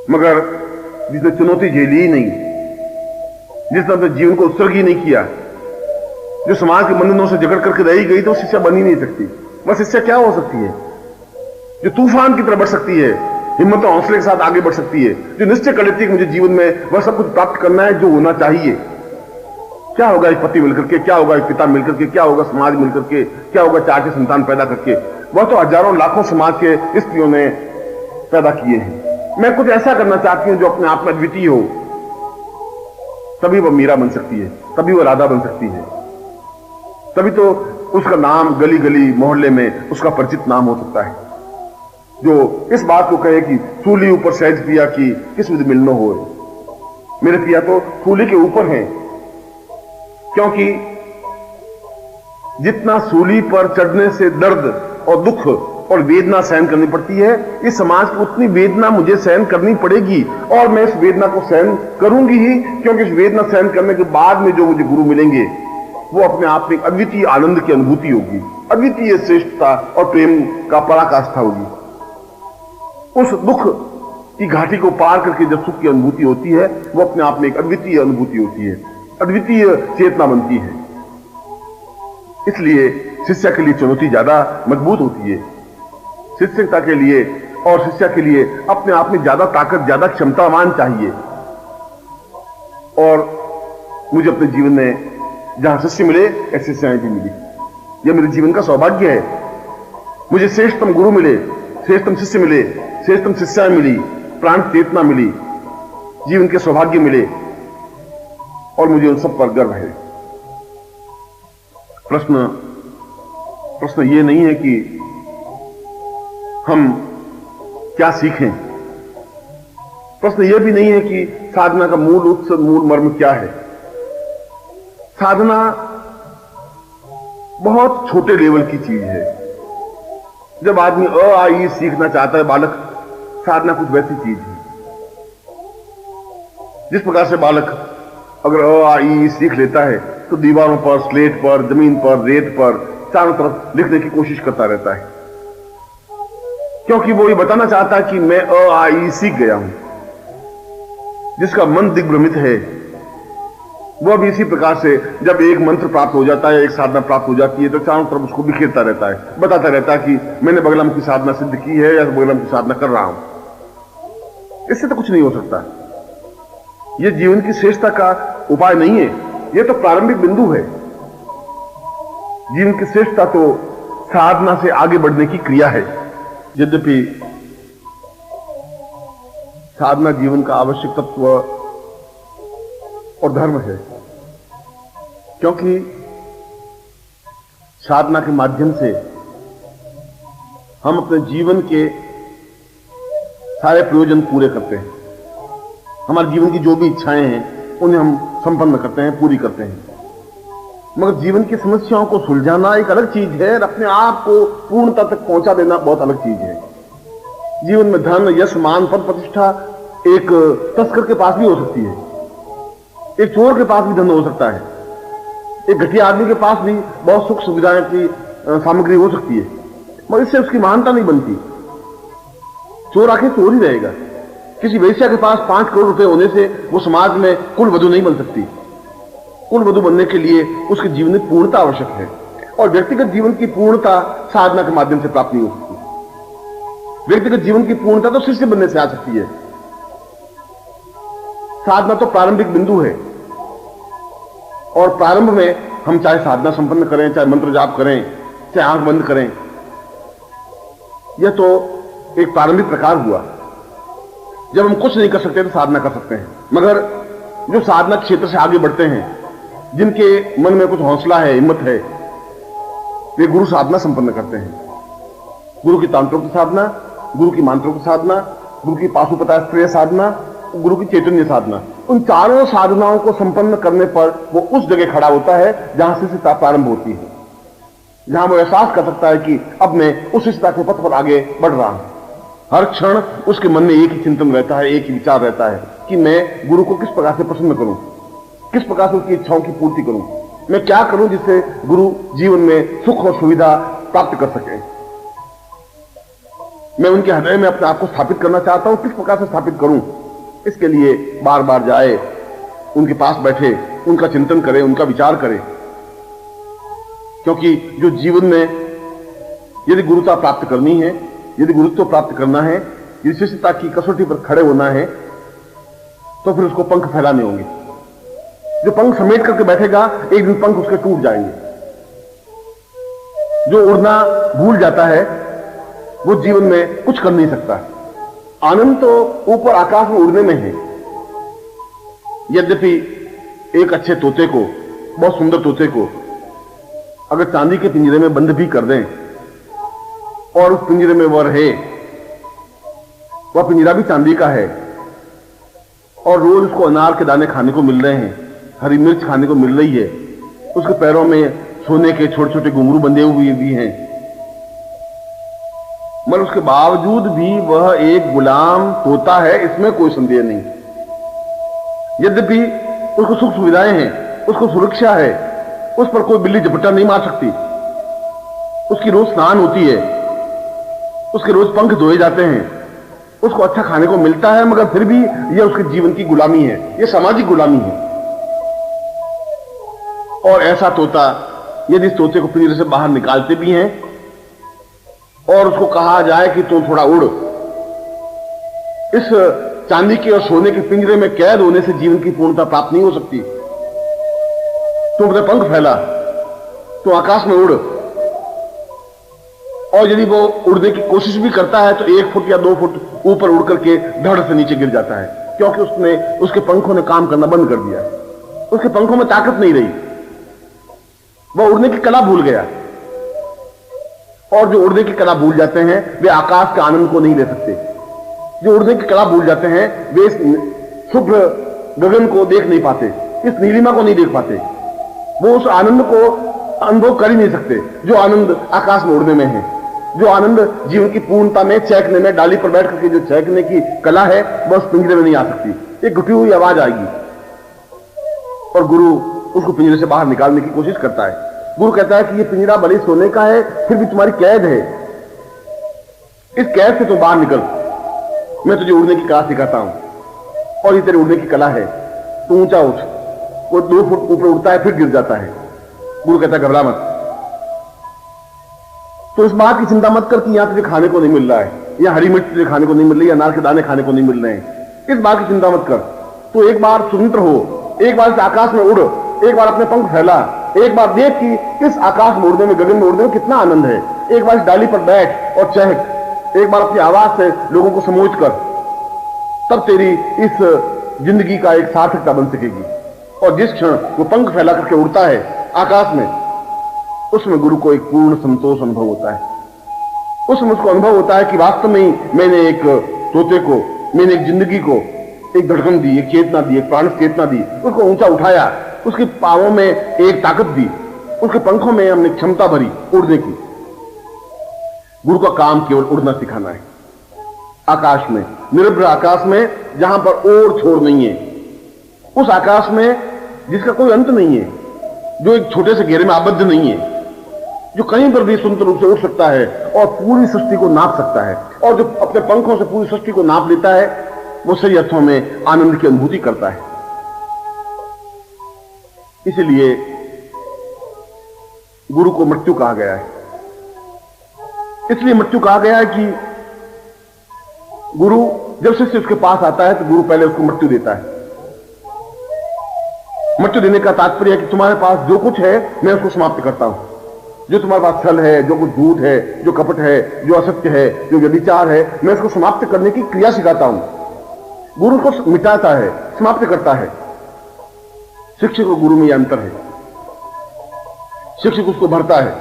S1: मगर जिसने चुनौती झेली ही नहीं, जिसने अपने जीवन को उत्सर्ग ही नहीं किया, जो समाज के बंधनों से जकड़ करके रही गई, तो शिष्या बन ही नहीं सकती। वह शिष्या क्या हो सकती है? जो तूफान की तरह बढ़ सकती है, हिम्मत और हौसले के साथ आगे बढ़ सकती है, जो निश्चय कर लेती है कि मुझे जीवन में वह सब कुछ प्राप्त करना है जो होना चाहिए। क्या होगा एक पति मिलकर के, क्या होगा एक पिता मिलकर के, क्या होगा समाज मिलकर के, क्या होगा 4 के संतान पैदा करके, वह तो हजारों लाखों समाज के स्त्रियों ने पैदा किए हैं। मैं कुछ ऐसा करना चाहती हूं जो अपने आप में अद्वितीय हो, तभी वह मीरा बन सकती है, तभी वह राधा बन सकती है, तभी तो उसका नाम गली गली मोहल्ले में उसका परिचित नाम हो सकता है। जो इस बात को कहे कि सूली ऊपर सहज पिया की किस विधि मिलनो हो, मेरे पिया तो सूली के ऊपर हैं, क्योंकि जितना सूली पर चढ़ने से दर्द और दुख और वेदना सहन करनी पड़ती है, इस समाज की उतनी वेदना मुझे सहन करनी पड़ेगी, और मैं इस वेदना को सहन करूंगी ही, क्योंकि इस वेदना सहन करने के बाद में जो मुझे गुरु मिलेंगे वो अपने आप में अद्वितीय आनंद की अनुभूति होगी, अद्वितीय श्रेष्ठता और प्रेम का पराकाष्ठा होगी। उस दुख की घाटी को पार करके जब सुख की अनुभूति होती है, वो अपने आप में एक अद्वितीय अनुभूति होती है, अद्वितीय चेतना बनती है। इसलिए शिष्य के लिए चुनौती ज्यादा मजबूत होती है। शिष्यता के लिए और शिष्य के लिए अपने आप में ज्यादा ताकत, ज्यादा क्षमतावान चाहिए। और मुझे अपने जीवन में जहां शिष्य मिले, ऐसे शिष्याएं भी मिली, यह मेरे जीवन का सौभाग्य है। मुझे श्रेष्ठतम गुरु मिले, श्रेष्ठतम शिष्य मिले, श्रेष्ठतम शिष्याएं मिली, प्राण चेतना मिली, जीवन के सौभाग्य मिले, और मुझे उन सब पर गर्व है। प्रश्न ये नहीं है कि हम क्या सीखें, प्रश्न यह भी नहीं है कि साधना का मूल मर्म क्या है। साधना बहुत छोटे लेवल की चीज है। जब आदमी अ आ ई सीखना चाहता है बालक, साधना कुछ वैसी चीज है। जिस प्रकार से बालक अगर अ आ ई सीख लेता है तो दीवारों पर, स्लेट पर, जमीन पर, रेत पर, चारों तरफ लिखने की कोशिश करता रहता है, क्योंकि वो ये बताना चाहता है कि मैं अ आ ई सीख गया हूं। जिसका मन दिग्भ्रमित है वह भी इसी प्रकार से जब एक मंत्र प्राप्त हो जाता है, एक साधना प्राप्त हो जाती है, तो चारों तरफ उसको बिखेरता रहता है, बताता रहता है कि मैंने बगलम की साधना सिद्ध की है या बगलम की साधना कर रहा हूं। इससे तो कुछ नहीं हो सकता। यह जीवन की श्रेष्ठता का उपाय नहीं है, यह तो प्रारंभिक बिंदु है। जीवन की श्रेष्ठता तो साधना से आगे बढ़ने की क्रिया है। यद्यपि साधना जीवन का आवश्यक तत्व और धर्म है, क्योंकि साधना के माध्यम से हम अपने जीवन के सारे प्रयोजन पूरे करते हैं। हमारे जीवन की जो भी इच्छाएं हैं उन्हें हम संपन्न करते हैं, पूरी करते हैं। मगर जीवन की समस्याओं को सुलझाना एक अलग चीज है, और अपने आप को पूर्णता तक पहुंचा देना बहुत अलग चीज है। जीवन में धन, यश, मान, पद, प्रतिष्ठा एक तस्कर के पास भी हो सकती है, एक चोर के पास भी धन हो सकता है, एक घटिया आदमी के पास भी बहुत सुख सुविधाएं की सामग्री हो सकती है, मगर इससे उसकी महानता नहीं बनती। चोर आखिर चोर ही रहेगा। किसी वेश्या के पास 5 करोड़ रुपए होने से वो समाज में कुल वधु नहीं बन सकती। कुल वधु बनने के लिए उसके जीवन में पूर्णता आवश्यक है, और व्यक्तिगत जीवन की पूर्णता साधना के माध्यम से प्राप्त नहीं हो सकती। व्यक्तिगत जीवन की पूर्णता तो शिष्य बनने से आ सकती है। साधना तो प्रारंभिक बिंदु है, और प्रारंभ में हम चाहे साधना संपन्न करें, चाहे मंत्र जाप करें, चाहे आंख बंद करें, यह तो एक प्रारंभिक प्रकार हुआ। जब हम कुछ नहीं कर सकते तो साधना कर सकते हैं। मगर जो साधना क्षेत्र से आगे बढ़ते हैं, जिनके मन में कुछ हौसला है, हिम्मत है, वे गुरु साधना संपन्न करते हैं। गुरु की तांत्रिक साधना, गुरु की मांत्रिक साधना, गुरु की पाशुपतास्त्रीय साधना, गुरु की चैतन्य साधना, उन चारों साधनाओं को संपन्न करने पर वो उस जगह खड़ा होता है जहां शिष्यता प्रारंभ होती है, जहां वो एहसास कर सकता है कि अब मैं उस शिष्यता के पथ पर आगे बढ़ रहा हूं। हर क्षण उसके मन में एक ही चिंतन रहता है, एक ही विचार रहता है कि मैं गुरु को किस प्रकार से प्रसन्न करूं, किस प्रकार से उसकी इच्छाओं की पूर्ति करूं, मैं क्या करूं जिससे गुरु जीवन में सुख और सुविधा प्राप्त कर सके। मैं उनके हृदय में अपने आप को स्थापित करना चाहता हूं, किस प्रकार से स्थापित करूं। इसके लिए बार बार जाए, उनके पास बैठे, उनका चिंतन करें, उनका विचार करें। क्योंकि जो जीवन में यदि गुरुता प्राप्त करनी है, यदि गुरुत्व प्राप्त करना है, यदि शिष्यता की कसौटी पर खड़े होना है, तो फिर उसको पंख फैलाने होंगे। जो पंख समेट करके बैठेगा, एक दिन पंख उसके टूट जाएंगे। जो उड़ना भूल जाता है वो जीवन में कुछ कर नहीं सकता। आनंद तो ऊपर आकाश में उड़ने में है। यद्यपि एक अच्छे तोते को, बहुत सुंदर तोते को अगर चांदी के पिंजरे में बंद भी कर दें और उस पिंजरे में वह रहे, वह पिंजरा भी चांदी का है, और रोज उसको अनार के दाने खाने को मिल रहे हैं, हरी मिर्च खाने को मिल रही है, उसके पैरों में सोने के छोटे छोटे घुंघरू बंधे हुए भी हैं, मगर उसके बावजूद भी वह एक गुलाम तोता है, इसमें कोई संदेह नहीं। यद्यपि उसको सुख सुविधाएं हैं, उसको सुरक्षा है, उस पर कोई बिल्ली झपट्टा नहीं मार सकती, उसकी रोज स्नान होती है, उसके रोज पंख धोए जाते हैं, उसको अच्छा खाने को मिलता है, मगर फिर भी यह उसके जीवन की गुलामी है, यह सामाजिक गुलामी है। और ऐसा तोता यदि इस तोते को पिंजरे से बाहर निकालते भी हैं और उसको कहा जाए कि तुम थोड़ा उड़, इस चांदी के और सोने के पिंजरे में कैद होने से जीवन की पूर्णता प्राप्त नहीं हो सकती। तुम अपने पंख फैला, तो आकाश में उड़, और यदि वो उड़ने की कोशिश भी करता है तो 1 फुट या 2 फुट ऊपर उड़ करके धड़ से नीचे गिर जाता है, क्योंकि उसके पंखों ने काम करना बंद कर दिया, उसके पंखों में ताकत नहीं रही, वह उड़ने की कला भूल गया। और जो उड़ने की कला भूल जाते हैं वे आकाश के आनंद को नहीं ले सकते। जो उड़ने की कला भूल जाते हैं वे इस शुभ्र गगन को देख नहीं पाते, इस नीलिमा को नहीं देख पाते, वो उस आनंद को अनुभव कर ही नहीं सकते जो आनंद आकाश में उड़ने में है, जो आनंद जीवन की पूर्णता में चहकने में, डाली पर बैठ करके जो चहकने की कला है, बस पिंजरे में नहीं आ सकती। एक घुटी हुई आवाज आएगी और गुरु उसको पिंजरे से बाहर निकालने की कोशिश करता है। गुरु कहता है कि ये पिंजरा भले सोने का है, फिर भी तुम्हारी कैद है, इस कैद से तुम बाहर निकल, मैं तुझे उड़ने की कला सिखाता हूं, और ये तेरे उड़ने की कला है, तू ऊंचा उठ। वो 2 फुट ऊपर उड़ता है, फिर गिर जाता है। गुरु कहता है घबरा मत, तो इस बात की चिंता मत कर कि यहां तुझे खाने को नहीं मिल रहा है, या हरी मिर्च तुझे खाने को नहीं मिल रही, या अनार के दाने खाने को नहीं मिल रहे हैं, इस बात की चिंता मत कर। तो एक बार स्वतंत्र हो, एक बार इस आकाश में उड़, एक बार अपने पंख फैला, एक बार देख कि इस आकाश में उड़ने में, गगन में उड़ने में कितना आनंद है। एक बार इस डाली पर बैठ और चहक, एक बार अपनी आवाज से लोगों को समोच कर, तब तेरी इस जिंदगी का एक सार्थकता बन सकेगी। और जिस क्षण वो पंख फैला करके उड़ता है आकाश में, उसमें गुरु को एक पूर्ण संतोष अनुभव होता है। उसमें उसको अनुभव होता है कि वास्तव में मैंने एक तोते को, मैंने एक जिंदगी को एक धड़कन दी, एक चेतना दी, एक प्राण चेतना दी, उसको ऊंचा उठाया, उसके पांवों में एक ताकत दी, उसके पंखों में हमने क्षमता भरी उड़ने की। गुरु का काम केवल उड़ना सिखाना है। आकाश में, निरभ्र आकाश में, जहां पर ओर छोर नहीं है, उस आकाश में जिसका कोई अंत नहीं है, जो एक छोटे से घेरे में आबद्ध नहीं है, जो कहीं पर भी स्वतंत्र रूप से उड़ सकता है और पूरी सृष्टि को नाप सकता है, और जो अपने पंखों से पूरी सृष्टि को नाप लेता है, वो सही अर्थों में आनंद की अनुभूति करता है। इसलिए गुरु को मृत्यु कहा गया है। इसलिए मृत्यु कहा गया है कि गुरु जब शिष्य उसके पास आता है तो गुरु पहले उसको मृत्यु देता है। मृत्यु देने का तात्पर्य है कि तुम्हारे पास जो कुछ है मैं उसको समाप्त करता हूं। जो तुम्हारे पास छल है, जो कुछ झूठ है, जो कपट है, जो असत्य है, जो व्यभिचार है, मैं उसको समाप्त करने की क्रिया सिखाता हूं। गुरु को मिटाता है, समाप्त करता है। शिक्षक और गुरु में यह अंतर है। शिक्षक उसको भरता है,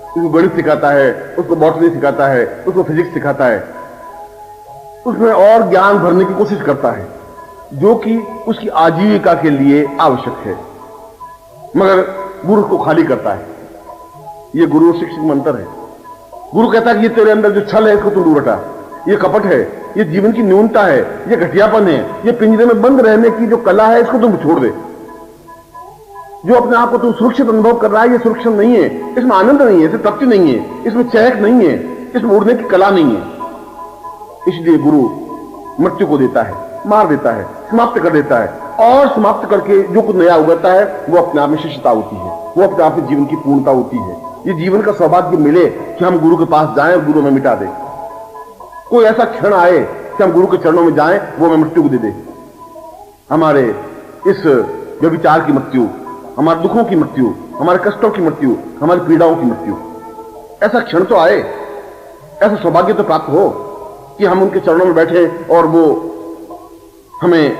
S1: उसको गणित सिखाता है, उसको बॉटनी सिखाता है, उसको फिजिक्स सिखाता है, उसमें और ज्ञान भरने की कोशिश करता है जो कि उसकी आजीविका के लिए आवश्यक है, मगर गुरु को खाली करता है। यह गुरु और शिक्षक में अंतर है। गुरु कहता है कि ये तेरे अंदर जो छल है इसको तू दूर हटा, ये कपट है, ये जीवन की न्यूनता है, ये घटियापन है, ये पिंजरे में बंद रहने की जो कला है इसको तुम छोड़ दे। जो अपने आप को तुम सुरक्षित अनुभव कर रहा है, ये सुरक्षित नहीं है, इसमें आनंद नहीं है, इसमें तृप्ति नहीं है, इसमें चहक नहीं है, इसमें उड़ने की कला नहीं है। इसलिए गुरु मृत्यु को देता है, मार देता है, समाप्त कर देता है, और समाप्त करके जो कुछ नया उगता है वो अपने आप में शिष्टता होती है, वो अपने आप में जीवन की पूर्णता होती है। ये जीवन का सौभाग्य मिले कि हम गुरु के पास जाएं और गुरु हमें मिटा दे। कोई ऐसा क्षण आए कि हम गुरु के चरणों में जाएं, वो हमें मृत्यु को दे दे। हमारे इस व्यभिचार की मृत्यु, हमारे दुखों की मृत्यु, हमारे कष्टों की मृत्यु, हमारी पीड़ाओं की मृत्यु, ऐसा क्षण तो आए, ऐसा सौभाग्य तो प्राप्त हो कि हम उनके चरणों में बैठे और वो हमें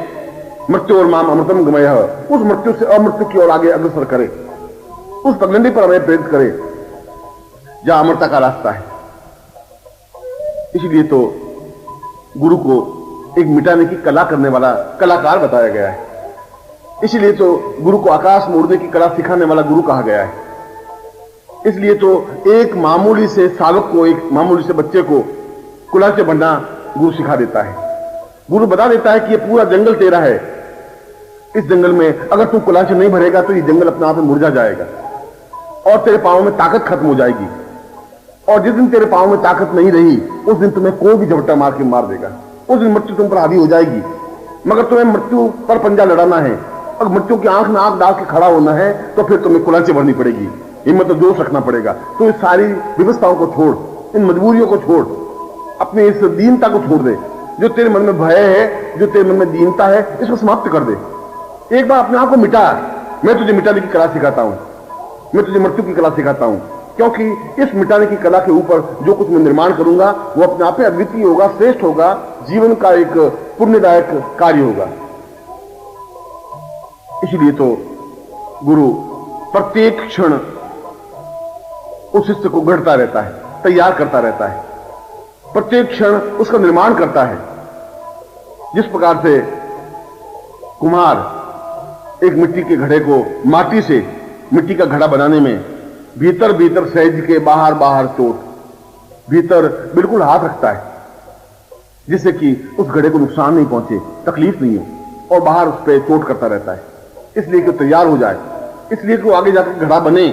S1: मृत्यु और माम अमृतम गमय, उस मृत्यु से अमृत्यु की ओर आगे अग्रसर करे, उस पगडंडी पर हमें प्रेरित करे जहां अमरता का रास्ता है। इसलिए तो गुरु को एक मिटाने की कला करने वाला कलाकार बताया गया है। इसलिए तो गुरु को आकाश में उड़ने की कला सिखाने वाला गुरु कहा गया है। इसलिए तो एक मामूली से सावक को, एक मामूली से बच्चे को कुलाचे बनना गुरु सिखा देता है। गुरु बता देता है कि ये पूरा जंगल तेरा है, इस जंगल में अगर तू कुलाचे नहीं भरेगा तो ये जंगल अपने आप में मुरझा जाएगा और तेरे पांव में ताकत खत्म हो जाएगी, और जिस दिन तेरे पांव में ताकत नहीं रही उस दिन तुम्हें कोई भी झपटा मार के मार देगा, उस दिन मृत्यु तुम पर हावी हो जाएगी। मगर तुम्हें मृत्यु पर पंजा लड़ाना है, अगर मृत्यु की आंख में आंख डाल के खड़ा होना है तो फिर तुम्हें कुलाचे भरनी पड़ेगी, हिम्मत और जोश रखना पड़ेगा। तो इस सारी व्यवस्थाओं को छोड़, इन मजबूरियों को छोड़, अपनी इस दीनता को छोड़ दे। जो तेरे मन में भय है, जो तेरे मन में दीनता है, इसको समाप्त कर दे। एक बार अपने आप को मिटा। मैं तुझे मिटाने की कला सिखाता हूं, मैं तुझे मृत्यु की कला सिखाता हूं, क्योंकि इस मिटाने की कला के ऊपर जो कुछ मैं निर्माण करूंगा वो अपने आप में अद्वितीय होगा, श्रेष्ठ होगा, जीवन का एक पुण्यदायक कार्य होगा। इसलिए तो गुरु प्रत्येक क्षण उस शिष्य को गढ़ता रहता है, तैयार करता रहता है, प्रत्येक क्षण उसका निर्माण करता है। जिस प्रकार से कुम्हार एक मिट्टी के घड़े को माटी से मिट्टी का घड़ा बनाने में भीतर भीतर सहज के बाहर बाहर चोट, भीतर बिल्कुल हाथ रखता है जिससे कि उस घड़े को नुकसान नहीं पहुंचे, तकलीफ नहीं हो, और बाहर उस पर चोट करता रहता है, इसलिए कि तैयार हो जाए, इसलिए कि वो आगे जाकर घड़ा बने,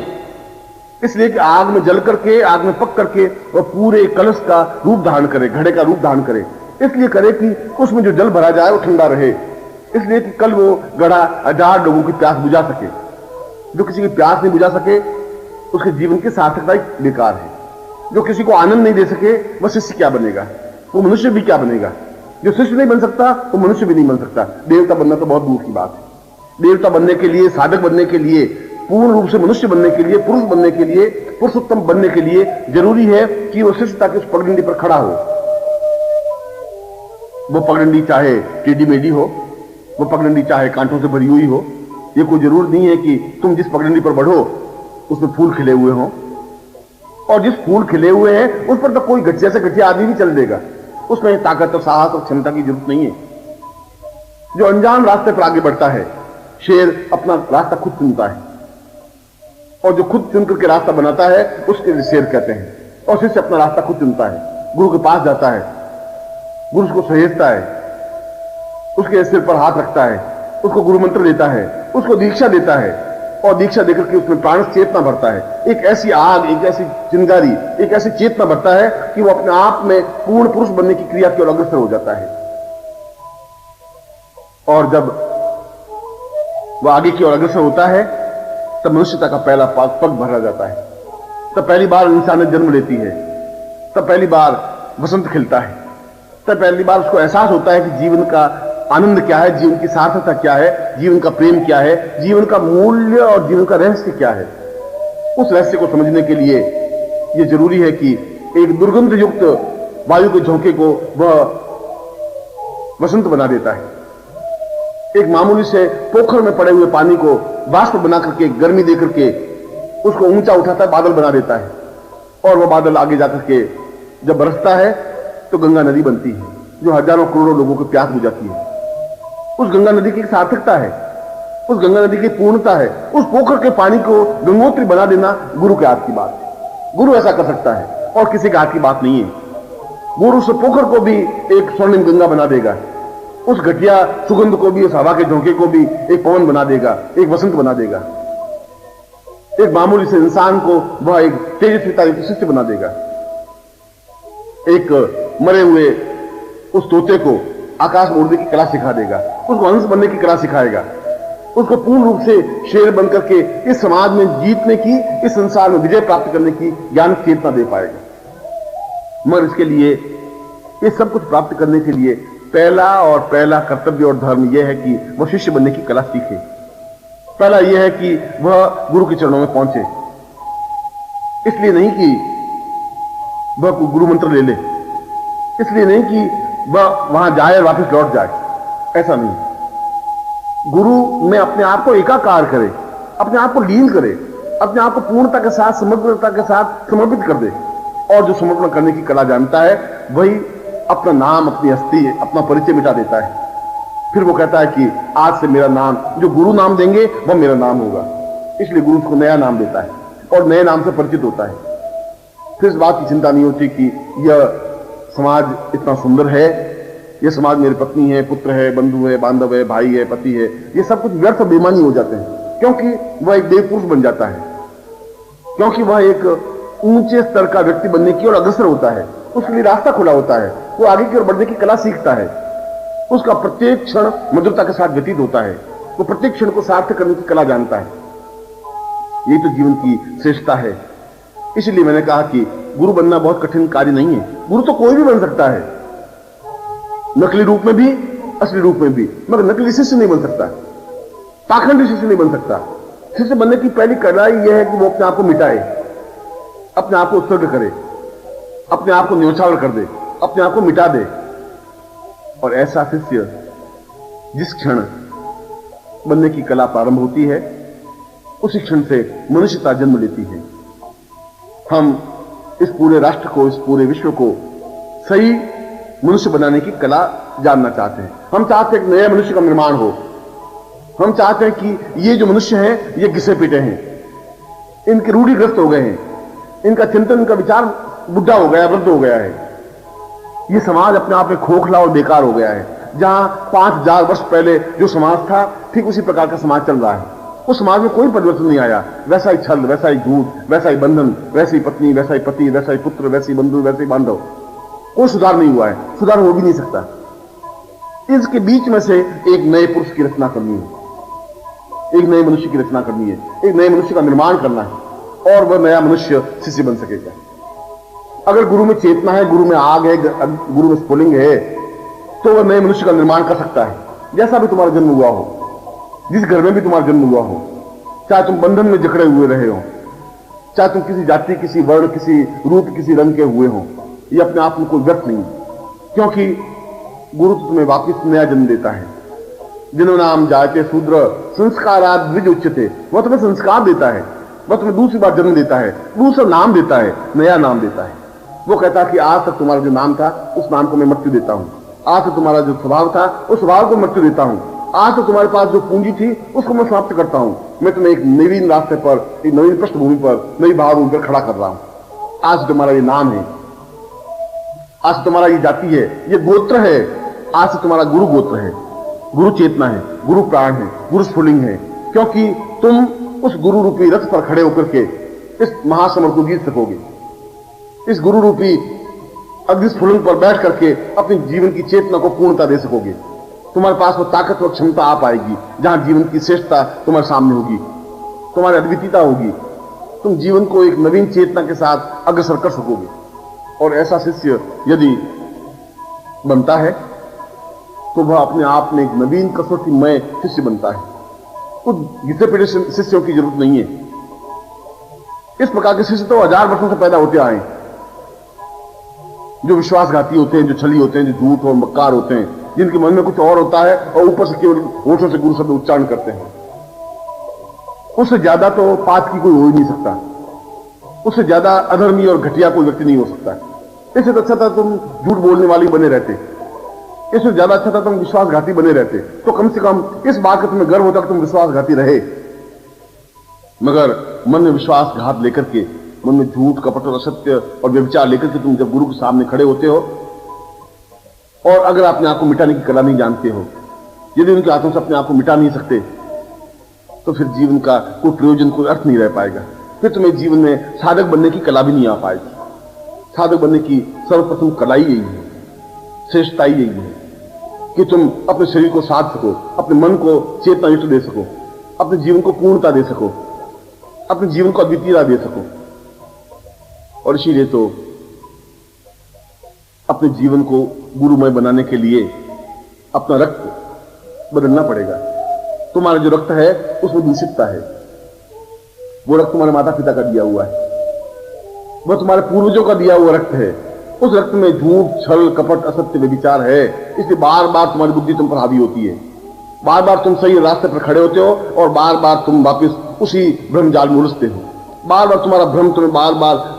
S1: इसलिए कि आग में जल करके, आग में पक करके वह पूरे कलश का रूप धारण करे, घड़े का रूप धारण करे। इसलिए करे कि उसमें जो जल भरा जाए वो ठंडा रहे, इसलिए कि कल वो घड़ा 1000 लोगों की प्यास बुझा सके। जो किसी की प्यास नहीं बुझा सके उसके जीवन की सार्थकता बेकार है। जो किसी को आनंद नहीं दे सके वह शिष्य क्या बनेगा, वो मनुष्य भी क्या बनेगा। जो शिष्य नहीं बन सकता वो मनुष्य भी नहीं बन सकता। देवता बनना तो बहुत दूर की बात है। देवता बनने के लिए, साधक बनने के लिए, पूर्ण रूप से मनुष्य बनने के लिए, पुरुष बनने के लिए, पुरुषोत्तम बनने के लिए जरूरी है कि वो शिष्यता की उस पगडंडी पर खड़ा हो। वो पगडंडी चाहे टेढ़ी मेढ़ी हो, वो पगडंडी चाहे कांटों से भरी हुई हो, ये कोई जरूर नहीं है कि तुम जिस पगडंडी पर बढ़ो उसमें फूल खिले हुए हों, और जिस फूल खिले हुए हैं उस पर तो कोई गठिया से गठिया आदमी भी चल देगा, उसमें ताकत और साहस और क्षमता की जरूरत नहीं है। जो अनजान रास्ते पर आगे बढ़ता है, शेर अपना रास्ता खुद चुनता है, और जो खुद चुन करके रास्ता बनाता है उसके शेर कहते हैं। और शिष्य अपना रास्ता खुद चुनता है, गुरु के पास जाता है, गुरु उसको सहेजता है, उसके सिर पर हाथ रखता है, उसको गुरु मंत्र देता है, उसको दीक्षा देता है और दीक्षा देकर के उसमें प्राण चेतना भरता है। एक ऐसी आग, एक ऐसी चिंगारी, एक ऐसी चेतना भरता है कि वो अपने आप में पूर्ण पुरुष बनने की क्रिया की ओर अग्रसर हो जाता है। और जब वह आगे की ओर अग्रसर होता है तब मनुष्यता का पहला पग भरा जाता है। तब पहली बार इंसानियत जन्म लेती है, तब पहली बार वसंत खिलता है, तब पहली बार उसको एहसास होता है कि जीवन का आनंद क्या है, जीवन की सार्थकता क्या है, जीवन का प्रेम क्या है, जीवन का मूल्य और जीवन का रहस्य क्या है। उस रहस्य को समझने के लिए यह जरूरी है कि एक दुर्गंध युक्त वायु के झोंके को वह वसंत बना देता है। एक मामूली से पोखर में पड़े हुए पानी को वाष्प बना करके, गर्मी दे करके उसको ऊंचा उठाता है, बादल बना देता है। और वह बादल आगे जाकर के जब बरसता है तो गंगा नदी बनती है, जो हजारों करोड़ों लोगों को प्यास बुझाती है। उस गंगा नदी की सार्थकता है, उस गंगा नदी की पूर्णता है। उस पोखर के पानी को गंगोत्री बना देना गुरु के हाथ की बात है। गुरु ऐसा कर सकता है और किसी के हाथ की बात नहीं है। गुरु उस पोखर को भी एक स्वर्णिम गंगा बना देगा, उस घटिया सुगंध को भी, उस हवा के झोंके को भी एक पवन बना देगा, एक वसंत बना देगा। एक मामूली से इंसान को वह एक तेजस्विता शिष्य बना देगा। एक मरे हुए उस तोते को आकाश में उड़ने की कला सिखा देगा, उसको हंस बनने की कला सिखाएगा, उसको पूर्ण रूप से शेर बनकर के इस समाज में जीतने की, इस संसार में विजय प्राप्त करने की ज्ञान चेतना दे पाएगा। मगर इसके लिए, ये सब कुछ प्राप्त करने के लिए पहला कर्तव्य और धर्म यह है कि वह शिष्य बनने की कला सीखे। पहला यह है कि वह गुरु के चरणों में पहुंचे। इसलिए नहीं कि वह गुरु मंत्र ले ले, इसलिए नहीं कि वह वहां जाए और वापस लौट जाए, ऐसा नहीं। गुरु में अपने आप को एकाकार करे, अपने आप को लीन करे, अपने आप को पूर्णता के साथ, समग्रता के साथ समर्पित कर दे। और जो समर्पण करने की कला जानता है वही अपना नाम, अपनी हस्ती, अपना परिचय मिटा देता है। फिर वो कहता है कि आज से मेरा नाम, जो गुरु नाम देंगे वह मेरा नाम होगा। इसलिए गुरु उसको नया नाम देता है और नए नाम से परिचित होता है। फिर इस बात की चिंता नहीं होती कि यह समाज इतना सुंदर है, यह समाज मेरी पत्नी है, पुत्र है, बंधु है, बांधव है, भाई है, पति है, ये सब कुछ व्यर्थ बेईमानी हो जाते हैं, क्योंकि वह एक देवपुरुष बन जाता है, क्योंकि वह एक ऊंचे स्तर का व्यक्ति बनने की ओर अग्रसर होता है। उसके लिए रास्ता खुला होता है, वो आगे की ओर बढ़ने की कला सीखता है। उसका प्रत्येक क्षण मधुरता के साथ व्यतीत होता है, वो प्रत्येक क्षण को सार्थक करने की कला जानता है। यही तो जीवन की श्रेष्ठता है। इसलिए मैंने कहा कि गुरु बनना बहुत कठिन कार्य नहीं है। गुरु तो कोई भी बन सकता है, नकली रूप में भी, असली रूप में भी, मगर नकली शिष्य नहीं बन सकता, पाखंडी शिष्य नहीं बन सकता। शिष्य बनने की पहली कला यह है कि वो अपने आप को मिटाए, अपने आप को उत्सर्ग करे, अपने आप को न्योछावर कर दे, अपने आप को मिटा दे। और ऐसा शिष्य जिस क्षण बनने की कला प्रारंभ होती है, उसी क्षण से मनुष्यता जन्म लेती है। हम इस पूरे राष्ट्र को, इस पूरे विश्व को सही मनुष्य बनाने की कला जानना चाहते हैं। हम चाहते हैं कि नए मनुष्य का निर्माण हो। हम चाहते हैं कि ये जो मनुष्य हैं ये घिसे पीटे हैं, इनके रूढ़िग्रस्त हो गए हैं, इनका चिंतन, इनका विचार बुढ़ा हो गया, वृद्ध हो गया है। ये समाज अपने आप में खोखला और बेकार हो गया है। जहां 5000 वर्ष पहले जो समाज था, ठीक उसी प्रकार का समाज चल रहा है। उस समाज में कोई परिवर्तन नहीं आया। वैसा ही छल, वैसा ही झूठ, वैसा ही बंधन, वैसी पत्नी, वैसा ही पति, वैसा ही पुत्र, वैसी बंधु, वैसे ही बांधव। कोई सुधार नहीं हुआ है, सुधार हो भी नहीं सकता। इसके बीच में से एक नए पुरुष की रचना करनी है, एक नए मनुष्य की रचना करनी है, एक नए मनुष्य का निर्माण करना है, और वह नया मनुष्य शिष्य बन सकेगा। अगर गुरु में चेतना है, गुरु में आग है, गुरु में स्फुलिंग है, तो वह नए मनुष्य का निर्माण कर सकता है। जैसा भी तुम्हारा जन्म हुआ हो, जिस घर में भी तुम्हारा जन्म हुआ हो, चाहे तुम बंधन में जकड़े हुए रहे हो, चाहे तुम किसी जाति, किसी वर्ण, किसी रूप, किसी रंग के हुए हो, ये अपने आप में कोई व्यर्थ नहीं, क्योंकि गुरु तो तुम्हें वापिस नया जन्म देता है। जिन्हों नाम जायते शूद्र संस्काराद द्विज उच्यते, वह तुम्हें संस्कार देता है, वह तुम्हें दूसरी बार जन्म देता है, दूसरा नाम देता है, नया नाम देता है। वो कहता है कि आज तक तुम्हारा जो नाम था उस नाम को मैं मृत्यु देता हूं, आज तक तुम्हारा जो स्वभाव था उस स्वभाव को मृत्यु देता हूं, आज तो तुम्हारे पास जो पूंजी थी उसको मैं समाप्त करता हूं। मैं तुम्हें एक नवीन रास्ते पर, एक नवीन पृष्ठभूमि पर, नई भावभूमि पर खड़ा कर रहा हूं। आज तुम्हारा ये नाम है। आज से तुम्हारा ये जाति है, ये गोत्र है, आज से तुम्हारा गुरु गोत्र है, गुरु चेतना है, गुरु प्राण है, गुरु स्फुलिंग है, क्योंकि तुम उस गुरु रूपी रथ पर खड़े होकर के इस महासमर को जीत सकोगे। इस गुरु रूपी अग्नि स्फुलिंग पर बैठ करके अपने जीवन की चेतना को पूर्णता दे सकोगे। तुम्हारे पास वो ताकत और क्षमता आ पाएगी जहां जीवन की श्रेष्ठता तुम्हारे सामने होगी, तुम्हारी अद्वितीयता होगी। तुम जीवन को एक नवीन चेतना के साथ अग्रसर कर सकोगे। और ऐसा शिष्य यदि बनता है तो वह अपने आप में एक नवीन कसौटीमय शिष्य बनता है। कुछ घिसे पिटे शिष्यों की जरूरत नहीं है। इस प्रकार के शिष्य तो 1000 वर्षों से पैदा होते आए, जो विश्वासघाती होते हैं, जो छली होते हैं, जो झूठ और मक्कार होते हैं, जिनके मन में कुछ और होता है और ऊपर से केवल होठों से गुरु शब्द उच्चारण करते हैं। उससे ज्यादा तो पाप की कोई हो ही नहीं सकता, उससे ज्यादा अधर्मी और घटिया कोई व्यक्ति नहीं हो सकता। इससे तो अच्छा था तुम झूठ बोलने वाली बने रहते, इससे ज्यादा अच्छा था तुम विश्वासघाती बने रहते। तो कम से कम इस बात का तुम्हें गर्व होता कि तुम विश्वासघाती रहे। मगर मन में विश्वासघात लेकर के, मन में झूठ, कपट और असत्य और व्यभिचार लेकर के तुम जब गुरु के सामने खड़े होते हो, और अगर अपने आप को मिटाने की कला नहीं जानते हो, यदि उनके हाथों से अपने आप को मिटा नहीं सकते, तो फिर जीवन का कोई प्रयोजन, कोई अर्थ नहीं रह पाएगा। फिर तुम्हें जीवन में साधक बनने की कला भी नहीं आ पाएगी। साधक बनने की सर्वप्रथम कला ही यही है, श्रेष्ठता ही यही है कि तुम अपने शरीर को साध सको, अपने मन को चेतना युक्त दे सको, अपने जीवन को पूर्णता दे सको, अपने जीवन को अद्वितीयता दे सको। और इसीलिए तो अपने जीवन को गुरुमय बनाने के लिए अपना रक्त बदलना पड़ेगा। तुम्हारा जो रक्त है उसमें दूषितता है। वो रक्त तुम्हारे माता पिता का दिया हुआ है, वह तुम्हारे पूर्वजों का दिया हुआ रक्त है। उस रक्त में झूठ, छल, कपट, असत्य, व्यभिचार है। इसलिए बार बार तुम्हारी बुद्धि तुम पर हावी होती है, बार बार तुम सही रास्ते पर खड़े होते हो और बार बार तुम वापस उसी भ्रम जाल में उलझते हो। बार बार तुम्हारा भ्रम तुम्हें बार बार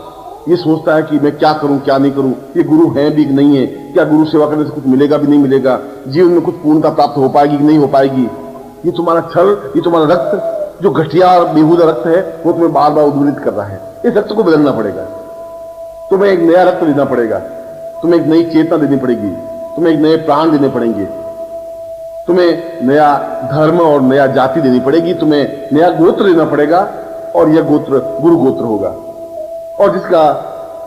S1: ये सोचता है कि मैं क्या करूं, क्या नहीं करूं, ये गुरु है भी कि नहीं है, क्या गुरु सेवा करने से कुछ मिलेगा भी नहीं मिलेगा, जीवन में कुछ पूर्णता प्राप्त हो पाएगी कि नहीं हो पाएगी। ये तुम्हारा छल, ये तुम्हारा रक्त जो घटिया और बेहुदा रक्त है, वो तुम्हें बार बार उद्वेलित कर रहा है। इस रक्त को बदलना पड़ेगा, तुम्हें एक नया रक्त देना पड़ेगा, तुम्हें एक नई चेतना देनी पड़ेगी, तुम्हें एक नए प्राण देने पड़ेंगे, तुम्हें नया धर्म और नया जाति देनी पड़ेगी, तुम्हें नया गोत्र देना पड़ेगा। और यह गोत्र गुरु गोत्र होगा। और जिसका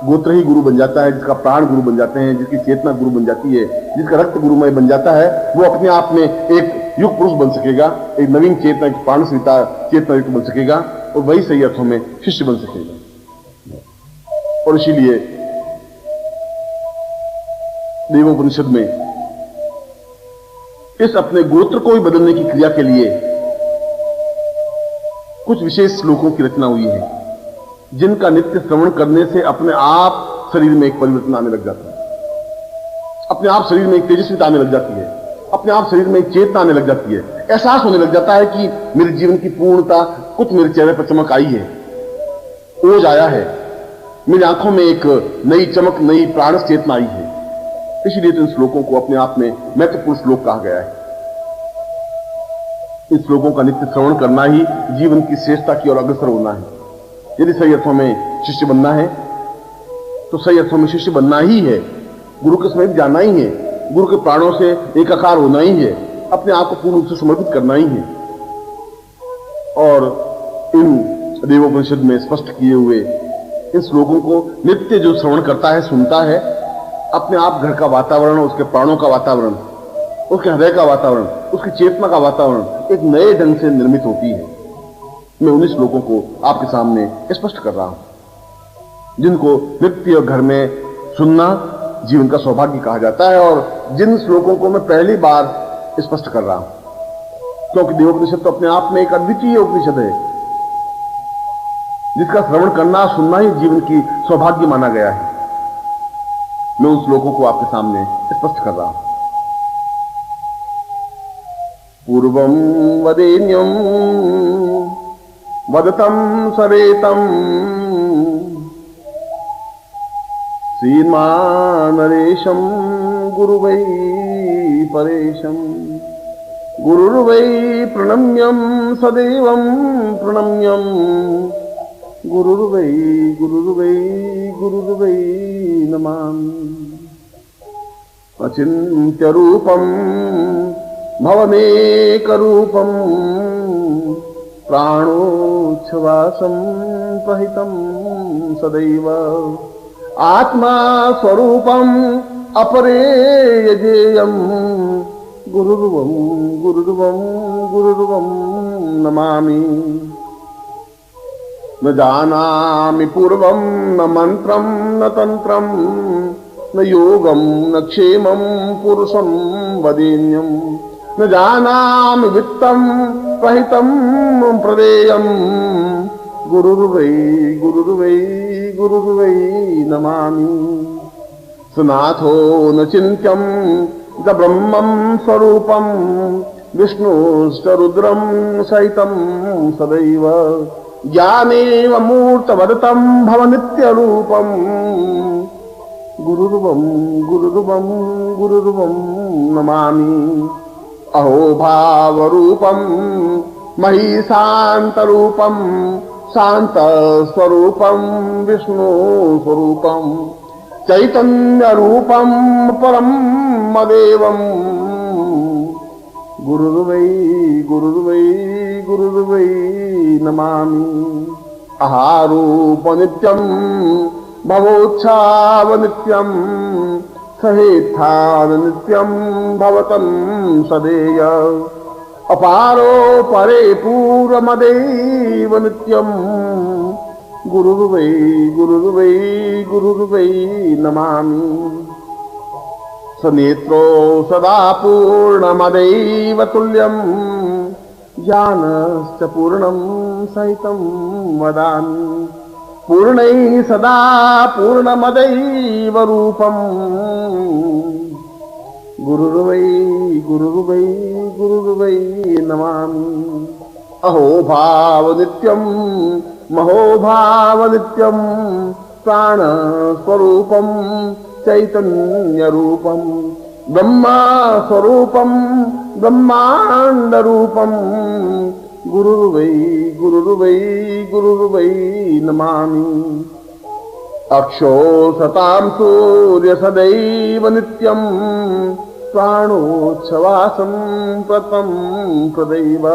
S1: गोत्र ही गुरु बन जाता है, जिसका प्राण गुरु बन जाते हैं, जिसकी चेतना गुरु बन जाती है, जिसका रक्त गुरुमय बन जाता है, वो अपने आप में एक युग पुरुष बन सकेगा, एक नवीन चेतना, एक प्राण स्वीता चेतना युक्त बन सकेगा, और वही सही अर्थों में शिष्य बन सकेगा। और इसीलिए देवोपनिषद में इस अपने गोत्र को भी बदलने की क्रिया के लिए कुछ विशेष श्लोकों की रचना हुई है, जिनका नित्य श्रवण करने से अपने आप शरीर में एक परिवर्तन आने लग जाता है, अपने आप शरीर में एक तेजस्विता आने लग जाती है, अपने आप शरीर में एक चेतना आने लग जाती है, एहसास होने लग जाता है कि मेरे जीवन की पूर्णता, कुछ मेरे चेहरे पर चमक आई है, ओज आया है, मेरी आंखों में एक नई चमक, नई प्राण चेतना आई है। इसलिए तो इन श्लोकों को अपने आप में महत्वपूर्ण श्लोक कहा गया है। इन श्लोकों का नित्य श्रवण करना ही जीवन की श्रेष्ठता की ओर अग्रसर होना है। यदि सही अर्थों में शिष्य बनना है तो सही अर्थों में शिष्य बनना ही है, गुरु के समीप जाना ही है, गुरु के प्राणों से एकाकार होना ही है, अपने आप को पूर्ण रूप से समर्पित करना ही है। और इन देवोपनिषद में स्पष्ट किए हुए इन श्लोकों को नित्य जो श्रवण करता है, सुनता है, अपने आप घर का वातावरण, उसके प्राणों का वातावरण, उसके हृदय का वातावरण, उसकी चेतना का वातावरण एक नए ढंग से निर्मित होती है। मैं उन्हीं श्लोकों को आपके सामने स्पष्ट कर रहा हूं, जिनको नित्य घर में सुनना जीवन का सौभाग्य कहा जाता है, और जिन श्लोकों को मैं पहली बार स्पष्ट कर रहा हूं, क्योंकि देवोपनिषद तो अपने आप में एक अद्वितीय उपनिषद है, जिसका श्रवण करना, सुनना ही जीवन की सौभाग्य माना गया है। मैं उन श्लोकों को आपके सामने स्पष्ट कर रहा हूं। पूर्वं वदेन्यं वदतं सरेतं श्रीमानरेशं गुरुवै परेशं गुरुर्वै प्रणम्यं सदैवं प्रणम्यं गुरुर्वै गुरुर्वै गुरुर्वै नमामि। अचिन्त्य रूपम भवनेक रूपम प्राणोच्छ्वासं प्रहितं सदैव आत्मा स्वरूपम अपरेयजेयं गुरुर्वं गुरुर्वं गुरुर्वं नमामि। न जानामि पूर्वं न मंत्रं न तंत्रं न योगं न क्षेमं पुरुषं वदेन्यं न जानामि वित्तं प्रहितं प्रदेयं गुरुर्वै गुरुर्वै गुरुर्वै नमामि। सुनाथो न चिन्त्यं च ब्रह्मं स्वरूपं विष्णुश्च रुद्रं सहितं सदैव ज्ञानेव मूर्तवदतं भवनित्यरूपं गुरुर्वं गुरुर्वं गुरुर्वं नमामि। अहो भावरूपं महिशान्तरूपं शान्तस्वरूपं विष्णुस्वरूपं चैतन्यरूपं परं मदेवं गुरुर्वै गुरुर्वै गुरुर्वै नमामि। आहारूपनित्यं भवोत्सावनित्यं सहेत्थाननित्यं भवतं सदेय अपारो परे पूर्वमदेव नित्यं गुरुर्वै गुरुर्वै गुरुर्वै नमामि। सनेत्रो सदा पूर्णमदैव तुल्यं ज्ञानश्च पूर्णं सहितं वदामि। पूर्णैः सदा पूर्णमदैव रूपं गुरुर्वै गुरुर्वै गुरुर्वै नमामि। अहो भावनित्यं महोभावनित्यं प्राणस्वरूपं चैतन्यरूपं ब्रह्मस्वरूपं ब्रह्माण्डरूपं गुरुर्वै गुरुर्वै गुरुर्वै नमामि। अक्षो सतां सूर्य सदैव नित्यं प्राणोच्छ्वासं प्रतं प्रदैव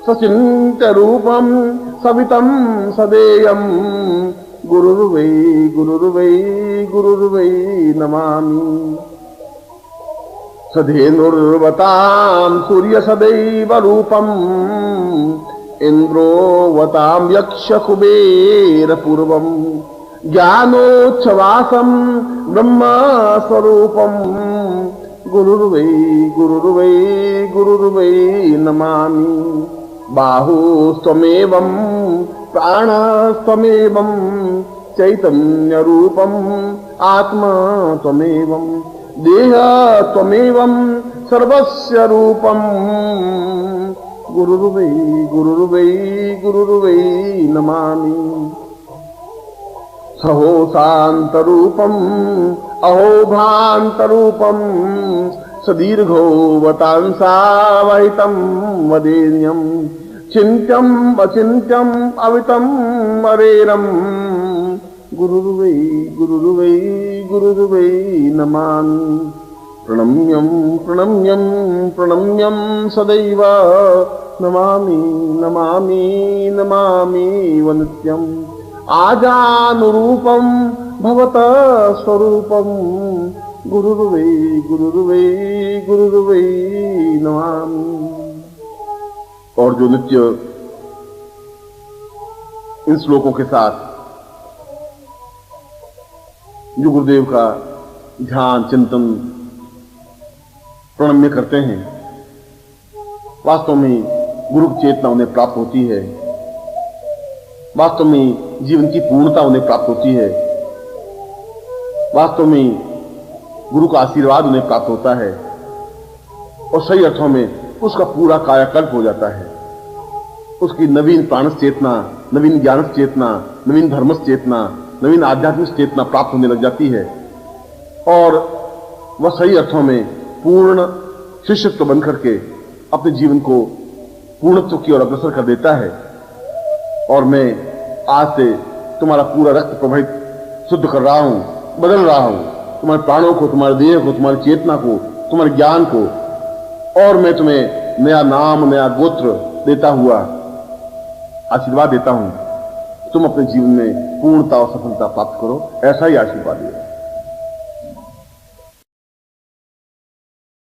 S1: सचिन्त्यरूपं सवितं सदेयं गुरुर्वै गुरुर्वै गुरुर्वै नमामि। सधेनुर्वतां सूर्य सदैव रूपं इन्द्रोवतां यक्ष कुबेर पूर्वं ज्ञानोच्छ्वासं ब्रह्मस्वरूपं गुरुर्वै गुरुर्वै गुरुर्वै नमामि। बाहुस्त्वमेवं प्राणस्त्वमेवं चैतन्यरूपं आत्मा त्वमेवं देह त्वमेवं सर्वस्य रूपं गुरुर्वै गुरुर्वै गुरुर्वै नमामि। सहो शान्तरूपं अहो भान्तरूपं सदीर्घो वतांसावहितं वदेन्यं चिन्त्यं अचिन्त्यं अवितं अरेरं गुरुर्वै गुरुर्वै गुरुर्वै नमामि। प्रणम्यं प्रणम्यं प्रणम्यं सदैव नमामि नमामि नमामि वनित्यम्। आजानुरूपं भवतः स्वरूपं गुरुर्वै गुरुर्वै गुरुर्वै नमामि। और जो नित्य इन श्लोकों के साथ जो गुरुदेव का ध्यान चिंतन प्रणम्य करते हैं, वास्तव में गुरु की चेतना उन्हें प्राप्त होती है, वास्तव में जीवन की पूर्णता उन्हें प्राप्त होती है, वास्तव में गुरु का आशीर्वाद उन्हें प्राप्त होता है और सही अर्थों में उसका पूरा कायाकल्प हो जाता है। उसकी नवीन प्राणस चेतना, नवीन ज्ञानस चेतना, नवीन धर्मस चेतना, नवीन आध्यात्मिक चेतना प्राप्त होने लग जाती है और वह सही अर्थों में पूर्ण शिष्यत्व बन करके अपने जीवन को पूर्णत्व की ओर अग्रसर कर देता है। और मैं आज से तुम्हारा पूरा रक्त प्रवाहित शुद्ध कर रहा हूं, बदल रहा हूं, तुम्हारे प्राणों को, तुम्हारे देह को, तुम्हारी चेतना को, तुम्हारे ज्ञान को, और मैं तुम्हें नया नाम, नया गोत्र देता हुआ आशीर्वाद देता हूं, तुम अपने जीवन में पूर्णता और सफलता प्राप्त करो। ऐसा ही आशीर्वाद है।